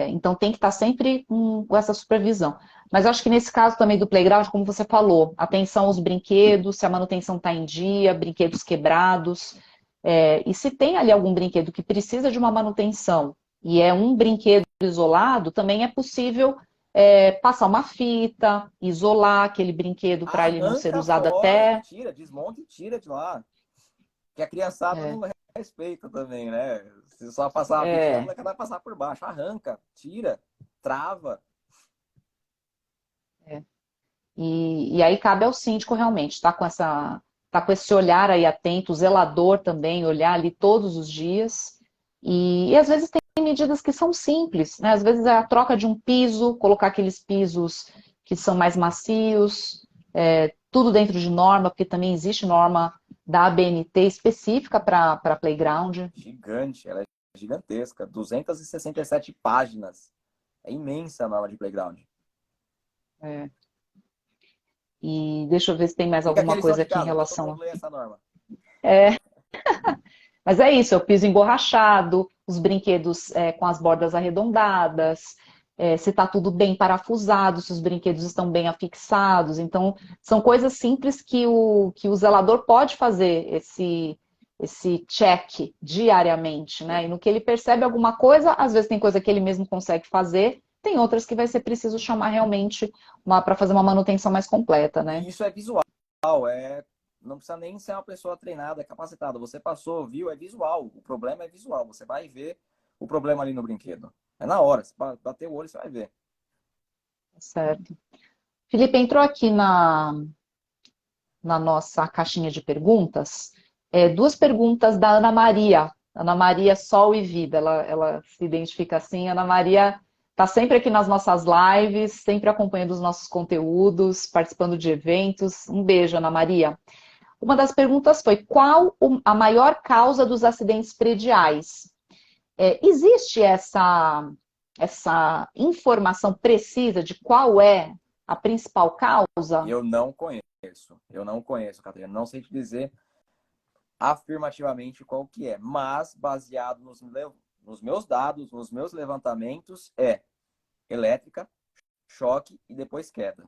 Então tem que estar sempre com essa supervisão. Mas acho que nesse caso também do playground, como você falou, atenção aos brinquedos, se a manutenção está em dia, brinquedos quebrados. E se tem ali algum brinquedo que precisa de uma manutenção e é um brinquedo isolado, também é possível passar uma fita, isolar aquele brinquedo para ele não ser Arranca usado fora, até. tira, desmonta e tira de lá. Que a criançada É, não respeita também, né? Se só passar uma fitinha, a é, molecada vai passar por baixo. Arranca, tira, trava. é. E aí cabe ao síndico realmente tá com esse olhar aí atento, o zelador também, olhar ali todos os dias. E às vezes tem medidas que são simples, né? Às vezes é a troca de um piso, colocar aqueles pisos que são mais macios, tudo dentro de norma, porque também existe norma da ABNT específica para playground. Gigante, ela é gigantesca, 267 páginas. É imensa a norma de playground. É. E deixa eu ver se tem mais Fica alguma aquele lição coisa de aqui em casa, todo relação a... mundo lê essa norma. Mas é isso, é o piso emborrachado, os brinquedos com as bordas arredondadas, se está tudo bem parafusado, se os brinquedos estão bem afixados. Então, são coisas simples que o zelador pode fazer esse check diariamente, né? E no que ele percebe alguma coisa, às vezes tem coisa que ele mesmo consegue fazer, tem outras que vai ser preciso chamar realmente para fazer uma manutenção mais completa, né? E isso é visual, não precisa nem ser uma pessoa treinada, capacitada. Você passou, viu, é visual. O problema é visual. Você vai ver o problema ali no brinquedo. É na hora, se bater o olho, você vai ver. Certo. Felipe, entrou aqui na nossa caixinha de perguntas, duas perguntas da Ana Maria. Ana Maria Sol e Vida, ela se identifica assim. Ana Maria está sempre aqui nas nossas lives, sempre acompanhando os nossos conteúdos, participando de eventos. Um beijo, Ana Maria. Uma das perguntas foi: qual a maior causa dos acidentes prediais? Existe essa informação precisa de qual é a principal causa? Eu não conheço, Catarina. Não sei te dizer afirmativamente qual que é, mas baseado nos meus dados, nos meus levantamentos, é elétrica, choque e depois queda.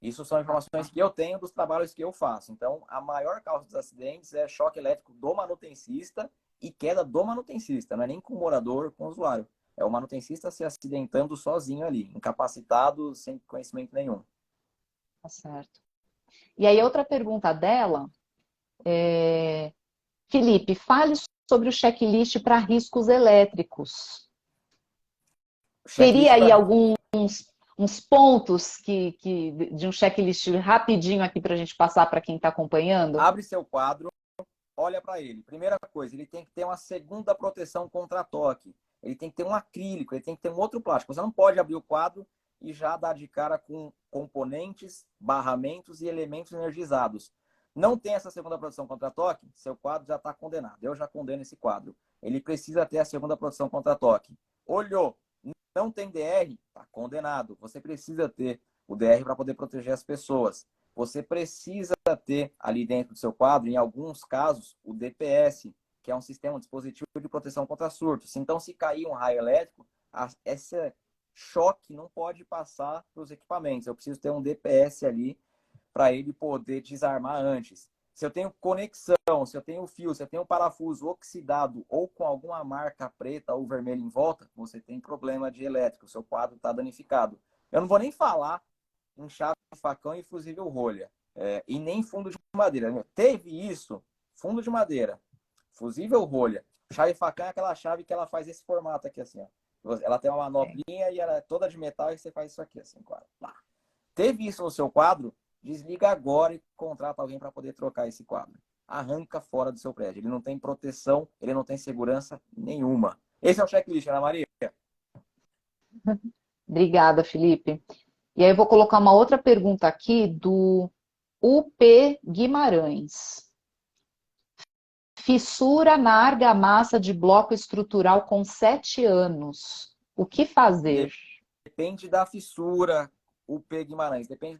Isso são informações que eu tenho dos trabalhos que eu faço. Então, a maior causa dos acidentes é choque elétrico do manutencista e queda do manutencista. Não é nem com o morador, com o usuário. É o manutencista se acidentando sozinho ali, incapacitado, sem conhecimento nenhum. Tá certo. E aí, outra pergunta dela é: Felipe, fale sobre o checklist para riscos elétricos. Teria Checklist aí para alguns uns pontos de um checklist rapidinho aqui para a gente passar para quem está acompanhando? abre seu quadro, olha para ele. Primeira coisa, ele tem que ter uma segunda proteção contra toque. Ele tem que ter um acrílico, ele tem que ter um outro plástico. Você não pode abrir o quadro e já dar de cara com componentes, barramentos e elementos energizados. Não tem essa segunda proteção contra toque, seu quadro já está condenado. Eu já condeno esse quadro. Ele precisa ter a segunda proteção contra toque. Olhou, não tem DR, está condenado. Você precisa ter o DR para poder proteger as pessoas. Você precisa ter ali dentro do seu quadro, em alguns casos, o DPS, que é um sistema, um dispositivo de proteção contra surtos. Então, se cair um raio elétrico, esse choque não pode passar para os equipamentos. Eu preciso ter um DPS ali para ele poder desarmar antes. Se eu tenho conexão, se eu tenho fio, se eu tenho parafuso oxidado ou com alguma marca preta ou vermelha em volta, você tem problema de elétrico, o seu quadro está danificado. Eu não vou nem falar em chave, facão e fusível rolha. E nem fundo de madeira. Teve isso, fundo de madeira, fusível rolha. Chave facão é aquela chave que ela faz esse formato aqui, assim, ó. Ela tem uma manoplinha e ela é toda de metal e você faz isso aqui, assim, claro. Teve isso no seu quadro? Desliga agora e contrata alguém para poder trocar esse quadro. Arranca fora do seu prédio. Ele não tem proteção, ele não tem segurança nenhuma. Esse é o checklist, Ana Maria. Obrigada, Felipe. E aí eu vou colocar uma outra pergunta aqui do UP Guimarães. Fissura na argamassa de bloco estrutural com 7 anos. O que fazer? Depende da fissura, UP Guimarães. Depende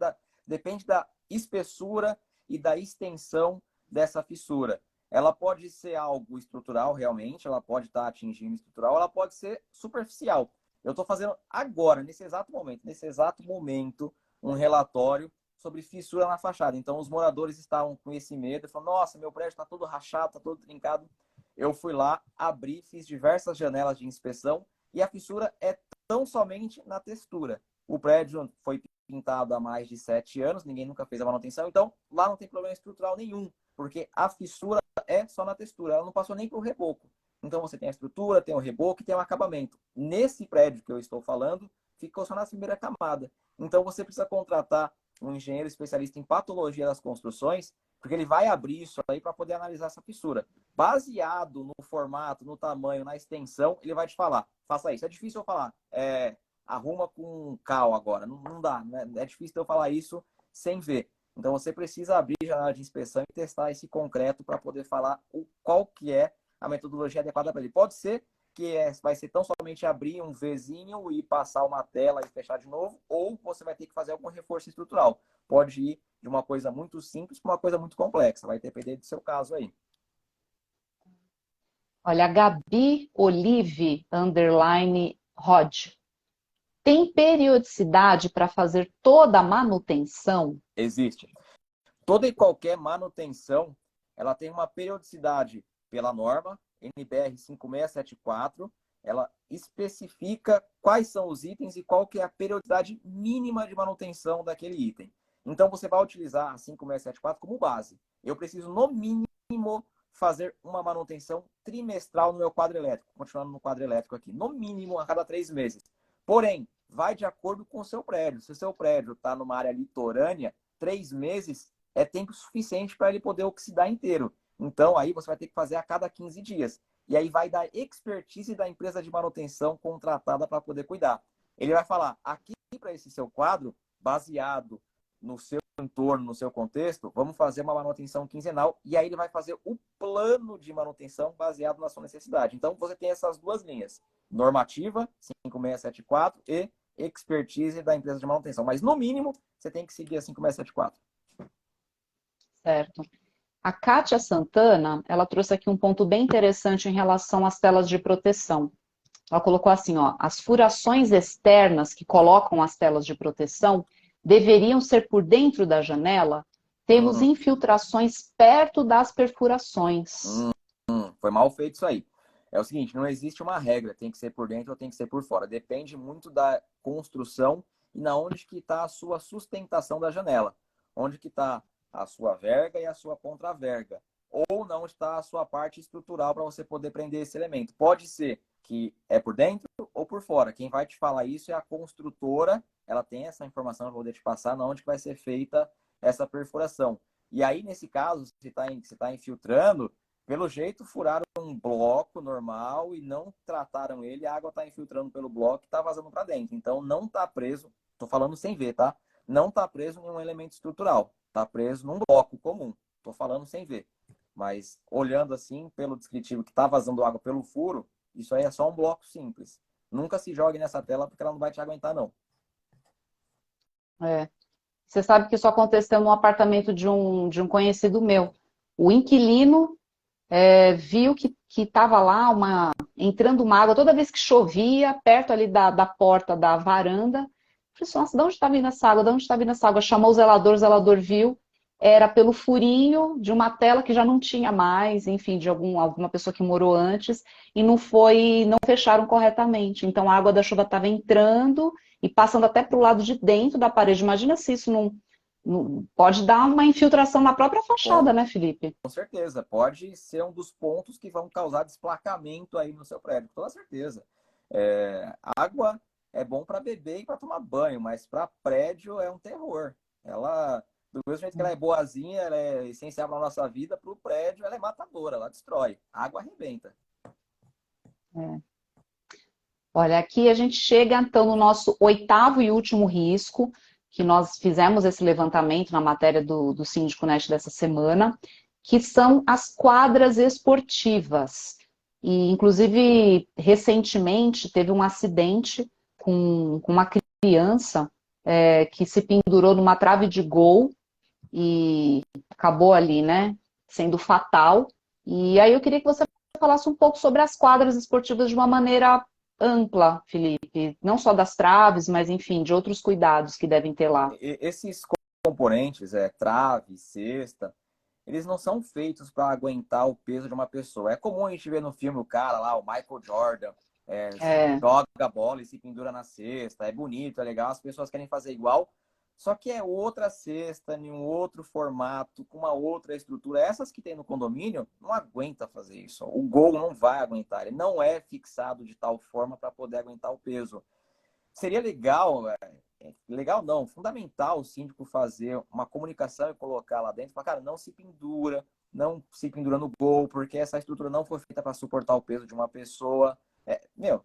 da espessura e da extensão dessa fissura. Ela pode ser algo estrutural, realmente, ela pode estar atingindo estrutural, ela pode ser superficial. Eu estou fazendo agora, nesse exato momento, um relatório sobre fissura na fachada. Então, os moradores estavam com esse medo, falando, nossa, meu prédio está todo rachado, está todo trincado. Eu fui lá, abri, fiz diversas janelas de inspeção e a fissura é tão somente na textura. O prédio foi pintado há mais de 7 anos, ninguém nunca fez a manutenção, então lá não tem problema estrutural nenhum, porque a fissura é só na textura, ela não passou nem para o reboco. Então você tem a estrutura, tem o reboco e tem o acabamento. Nesse prédio que eu estou falando, ficou só na primeira camada. Então você precisa contratar um engenheiro especialista em patologia das construções, porque ele vai abrir isso aí para poder analisar essa fissura. baseado no formato, no tamanho, na extensão, ele vai te falar, faça isso. É difícil eu falar, arruma com cal agora, não dá, né? É difícil eu falar isso sem ver. Então você precisa abrir a janela de inspeção e testar esse concreto para poder falar qual que é a metodologia adequada para ele. Pode ser que vai ser tão somente abrir um Vzinho e passar uma tela e fechar de novo, ou você vai ter que fazer algum reforço estrutural. Pode ir de uma coisa muito simples para uma coisa muito complexa, vai depender do seu caso aí. Olha, Gabi Olive, underline Rod. Tem periodicidade para fazer toda a manutenção? Existe. Toda e qualquer manutenção, ela tem uma periodicidade pela norma, NBR 5674, ela especifica quais são os itens e qual que é a periodicidade mínima de manutenção daquele item. Então, você vai utilizar a 5674 como base. Eu preciso, no mínimo, fazer uma manutenção trimestral no meu quadro elétrico, continuando no quadro elétrico aqui, no mínimo a cada 3 meses. Porém, vai de acordo com o seu prédio. Se o seu prédio está numa área litorânea, 3 meses é tempo suficiente para ele poder oxidar inteiro. Então, aí você vai ter que fazer a cada 15 dias. E aí vai dar expertise da empresa de manutenção contratada para poder cuidar. Ele vai falar, aqui para esse seu quadro, baseado no seu entorno, no seu contexto, vamos fazer uma manutenção quinzenal. E aí ele vai fazer o plano de manutenção baseado na sua necessidade. Então, você tem essas duas linhas. Normativa, 5674, e expertise da empresa de manutenção. Mas, no mínimo, você tem que seguir a 5674. Certo. A Kátia Santana, ela trouxe aqui um ponto bem interessante em relação às telas de proteção. Ela colocou assim, ó, as furações externas que colocam as telas de proteção deveriam ser por dentro da janela. Temos infiltrações perto das perfurações. Foi mal feito isso aí. É o seguinte, não existe uma regra, tem que ser por dentro ou tem que ser por fora. Depende muito da construção e na onde que está a sua sustentação da janela. Onde que está a sua verga e a sua contraverga. Ou não está a sua parte estrutural para você poder prender esse elemento. Pode ser que é por dentro ou por fora. Quem vai te falar isso é a construtora. Ela tem essa informação para poder te passar na onde que vai ser feita essa perfuração. E aí, nesse caso, se está infiltrando, pelo jeito, furaram um bloco normal e não trataram ele, a água está infiltrando pelo bloco e está vazando para dentro. Então, não está preso, estou falando sem ver, tá? Não está preso em um elemento estrutural, está preso num bloco comum. Estou falando sem ver. Mas, olhando assim, pelo descritivo que está vazando água pelo furo, isso aí é só um bloco simples. Nunca se jogue nessa tela porque ela não vai te aguentar, não. É. Você sabe que isso aconteceu no apartamento de um conhecido meu. O inquilino viu que estava lá entrando uma água toda vez que chovia, perto ali da porta da varanda. Falei assim, nossa, de onde está vindo essa água? De onde está vindo essa água? Chamou o zelador viu, era pelo furinho de uma tela que já não tinha mais, enfim, de alguma pessoa que morou antes, e não fecharam corretamente. Então a água da chuva estava entrando e passando até para o lado de dentro da parede. Imagina se isso não pode dar uma infiltração na própria fachada, né, Felipe? Com certeza, pode ser um dos pontos que vão causar desplacamento aí no seu prédio, com toda certeza. Água é bom para beber e para tomar banho, mas para prédio é um terror. Ela, do mesmo jeito que ela é boazinha, ela é essencial para a nossa vida, para o prédio ela é matadora, ela destrói. A água arrebenta. É. Olha, aqui a gente chega então no nosso 8º e último risco, que nós fizemos esse levantamento na matéria do Síndico Net dessa semana, que são as quadras esportivas. E, inclusive, recentemente teve um acidente com uma criança que se pendurou numa trave de gol e acabou ali, né, sendo fatal. E aí eu queria que você falasse um pouco sobre as quadras esportivas de uma maneira ampla, Felipe, não só das traves, mas enfim, de outros cuidados que devem ter lá. Esses componentes, trave, cesta, eles não são feitos para aguentar o peso de uma pessoa. É comum a gente ver no filme o cara lá, o Michael Jordan, joga a bola e se pendura na cesta. É bonito, é legal, as pessoas querem fazer igual. Só que é outra cesta, em um outro formato, com uma outra estrutura. Essas que tem no condomínio não aguenta fazer isso. O gol não vai aguentar. Ele não é fixado de tal forma para poder aguentar o peso. Seria legal, legal não, fundamental o síndico fazer uma comunicação e colocar lá dentro. Falar, cara, não se pendura, não se pendura no gol, porque essa estrutura não foi feita para suportar o peso de uma pessoa. Meu,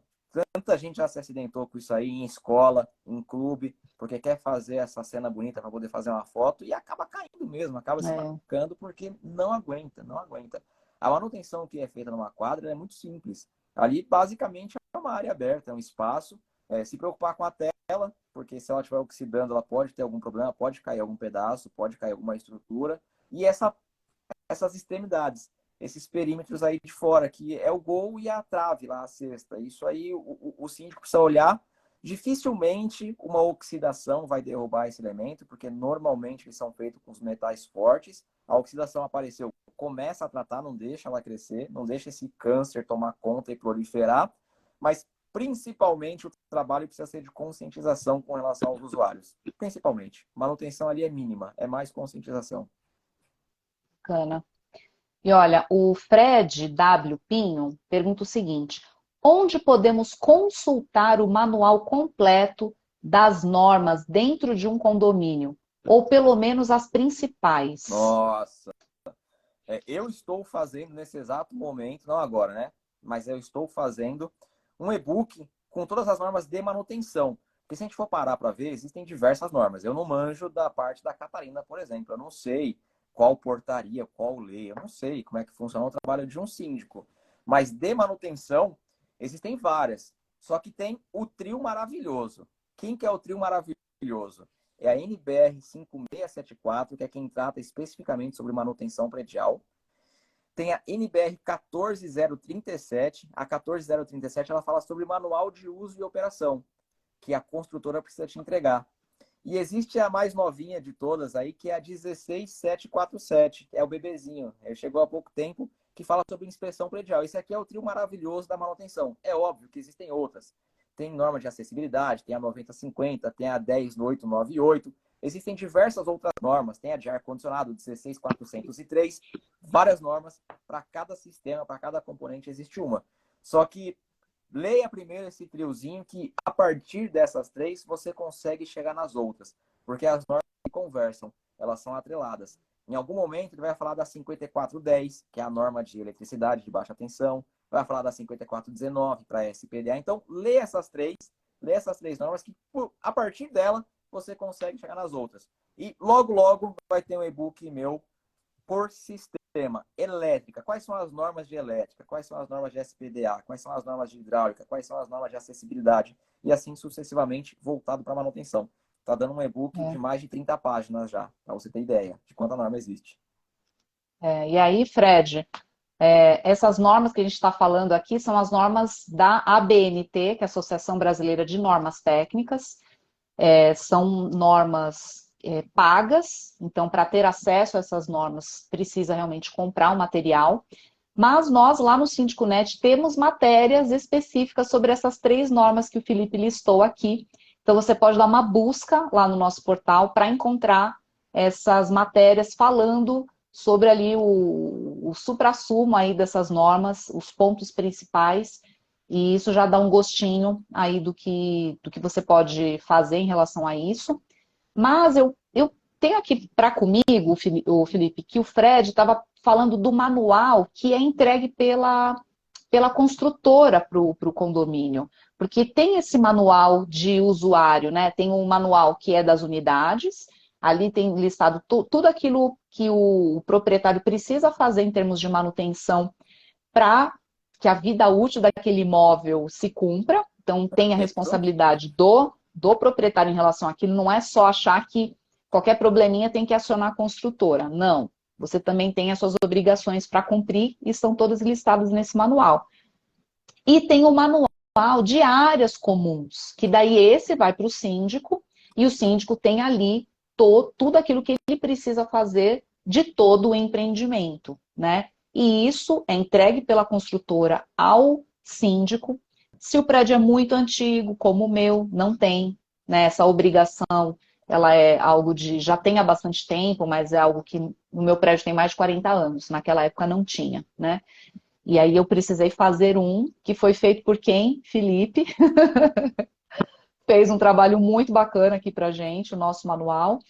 tanta gente já se acidentou com isso aí em escola, em clube, porque quer fazer essa cena bonita para poder fazer uma foto e acaba caindo mesmo, acaba se É, machucando porque não aguenta, não aguenta. A manutenção que é feita numa quadra é muito simples. Ali, basicamente, é uma área aberta, é um espaço. Se preocupar com a tela, porque se ela estiver oxidando, ela pode ter algum problema, pode cair algum pedaço, pode cair alguma estrutura. E essas extremidades, esses perímetros aí de fora, que é o gol e a trave lá, a cesta. Isso aí o síndico precisa olhar. Dificilmente uma oxidação vai derrubar esse elemento, porque normalmente eles são feitos com os metais fortes. A oxidação apareceu, começa a tratar, não deixa ela crescer, não deixa esse câncer tomar conta e proliferar, mas principalmente o trabalho precisa ser de conscientização com relação aos usuários. Principalmente. Manutenção ali é mínima, é mais conscientização. bacana. E olha, o Fred W. Pinho pergunta o seguinte: onde podemos consultar o manual completo das normas dentro de um condomínio? Ou pelo menos as principais? Nossa, eu estou fazendo nesse exato momento, não agora, né? Mas eu estou fazendo um e-book com todas as normas de manutenção. Porque se a gente for parar para ver, existem diversas normas. Eu não manjo da parte da Catarina, por exemplo. Eu não sei qual portaria, qual lei. Eu não sei como é que funciona o trabalho de um síndico. Mas de manutenção, existem várias. Só que tem o trio maravilhoso. Quem que é o trio maravilhoso? É a NBR 5674, que é quem trata especificamente sobre manutenção predial. Tem a NBR 14037. A 14037 ela fala sobre manual de uso e operação, que a construtora precisa te entregar. E existe a mais novinha de todas aí, que é a 16747, que é o bebezinho. Ele chegou há pouco tempo, que fala sobre inspeção predial. Esse aqui é o trio maravilhoso da manutenção. É óbvio que existem outras. Tem norma de acessibilidade, tem a 9050, tem a 10898. Existem diversas outras normas. Tem a de ar-condicionado, 16403. Várias normas. Para cada sistema, para cada componente existe uma. Só que leia primeiro esse triozinho, que a partir dessas três você consegue chegar nas outras. Porque as normas conversam, elas são atreladas. Em algum momento ele vai falar da 5410, que é a norma de eletricidade de baixa tensão. Vai falar da 5419 para SPDA. Então, lê essas três normas, que a partir dela você consegue chegar nas outras. E logo, logo vai ter um e-book meu por sistema. Elétrica. Quais são as normas de elétrica? Quais são as normas de SPDA? Quais são as normas de hidráulica? Quais são as normas de acessibilidade? E assim sucessivamente, voltado para manutenção. Está dando um e-book de mais de 30 páginas já, para você ter ideia de quanta norma existe. E aí, Fred, essas normas que a gente está falando aqui são as normas da ABNT, que é a Associação Brasileira de Normas Técnicas. São normas pagas, então para ter acesso a essas normas precisa realmente comprar um material. Mas nós lá no Síndico Net temos matérias específicas sobre essas três normas que o Felipe listou aqui. Então você pode dar uma busca lá no nosso portal para encontrar essas matérias falando sobre ali o suprassumo aí dessas normas, os pontos principais, e isso já dá um gostinho aí do que você pode fazer em relação a isso. Mas eu tenho aqui para comigo, o Felipe, que o Fred estava falando do manual que é entregue pela construtora para o condomínio. Porque tem esse manual de usuário, né? Tem um manual que é das unidades, ali tem listado tudo aquilo que o proprietário precisa fazer em termos de manutenção para que a vida útil daquele imóvel se cumpra. Então, tem a responsabilidade do proprietário em relação àquilo. Não é só achar que qualquer probleminha tem que acionar a construtora. Não. Você também tem as suas obrigações para cumprir e estão todas listadas nesse manual. E tem o manual de áreas comuns, que daí esse vai para o síndico e o síndico tem ali tudo aquilo que ele precisa fazer de todo o empreendimento, né? E isso é entregue pela construtora ao síndico. Se o prédio é muito antigo, como o meu, não tem, né, essa obrigação. Ela é algo de já tem há bastante tempo, mas é algo que no meu prédio tem mais de 40 anos. Naquela época não tinha, né? E aí eu precisei fazer um que foi feito por quem? Felipe. Fez um trabalho muito bacana aqui pra gente, o nosso manual.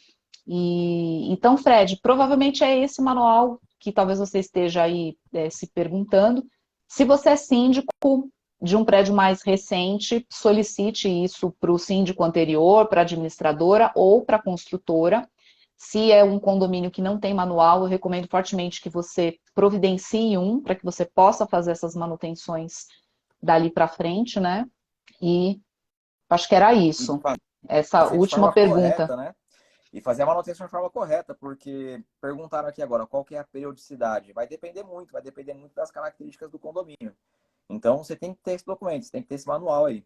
E então, Fred, provavelmente é esse manual que talvez você esteja aí se perguntando. Se você é síndico de um prédio mais recente, solicite isso para o síndico anterior, para a administradora ou para a construtora. Se é um condomínio que não tem manual, eu recomendo fortemente que você providencie um, para que você possa fazer essas manutenções dali para frente, né? E acho que era E isso. Essa fazer de última forma pergunta. correta, né? E fazer a manutenção de forma correta, porque perguntaram aqui agora qual que é a periodicidade. Vai depender muito das características do condomínio. Então você tem que ter esse documento, você tem que ter esse manual aí.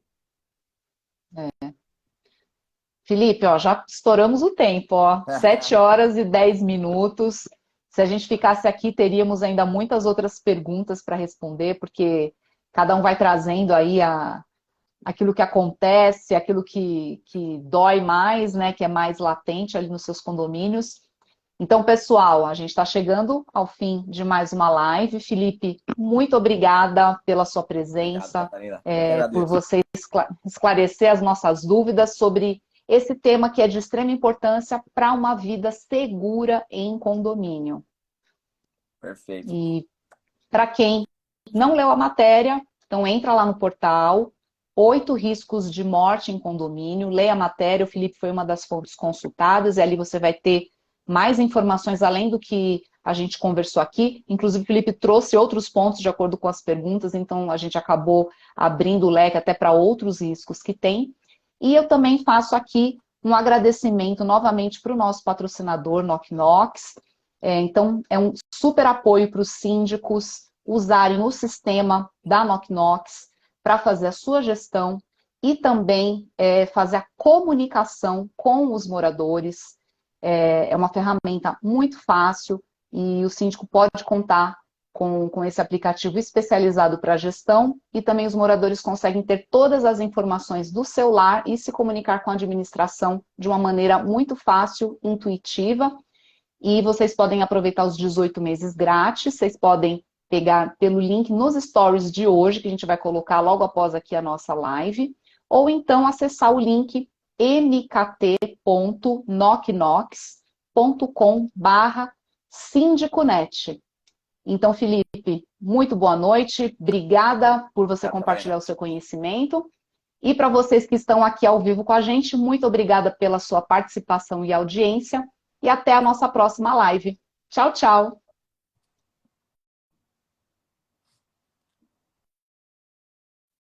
Felipe, ó, já estouramos o tempo, ó, 7 horas e 10 minutos. Se a gente ficasse aqui, teríamos ainda muitas outras perguntas para responder, porque cada um vai trazendo aí aquilo que acontece, aquilo que dói mais, né, que é mais latente ali nos seus condomínios. Então, pessoal, a gente está chegando ao fim de mais uma live. Felipe, muito obrigada pela sua Obrigado, presença, Catarina. Eu que por agradeço. você esclarecer as nossas dúvidas sobre esse tema que é de extrema importância para uma vida segura em condomínio. Perfeito. E para quem não leu a matéria, então entra lá no portal, 8 riscos de morte em condomínio, leia a matéria, o Felipe foi uma das fontes consultadas, e ali você vai ter mais informações além do que a gente conversou aqui. Inclusive, o Felipe trouxe outros pontos de acordo com as perguntas, então a gente acabou abrindo o leque até para outros riscos que tem. E eu também faço aqui um agradecimento novamente para o nosso patrocinador, Knock Knox. Então, é um super apoio para os síndicos usarem o sistema da Knock Knox para fazer a sua gestão e também fazer a comunicação com os moradores. É uma ferramenta muito fácil e o síndico pode contar com esse aplicativo especializado para gestão e também os moradores conseguem ter todas as informações do celular e se comunicar com a administração de uma maneira muito fácil, intuitiva. E vocês podem aproveitar os 18 meses grátis, vocês podem pegar pelo link nos stories de hoje, que a gente vai colocar logo após aqui a nossa live, ou então acessar o link mkt.knocknox.com/síndiconet. Então, Felipe, muito boa noite, obrigada por você compartilhar o seu conhecimento. E para vocês que estão aqui ao vivo com a gente, muito obrigada pela sua participação e audiência. E até a nossa próxima live. Tchau, tchau!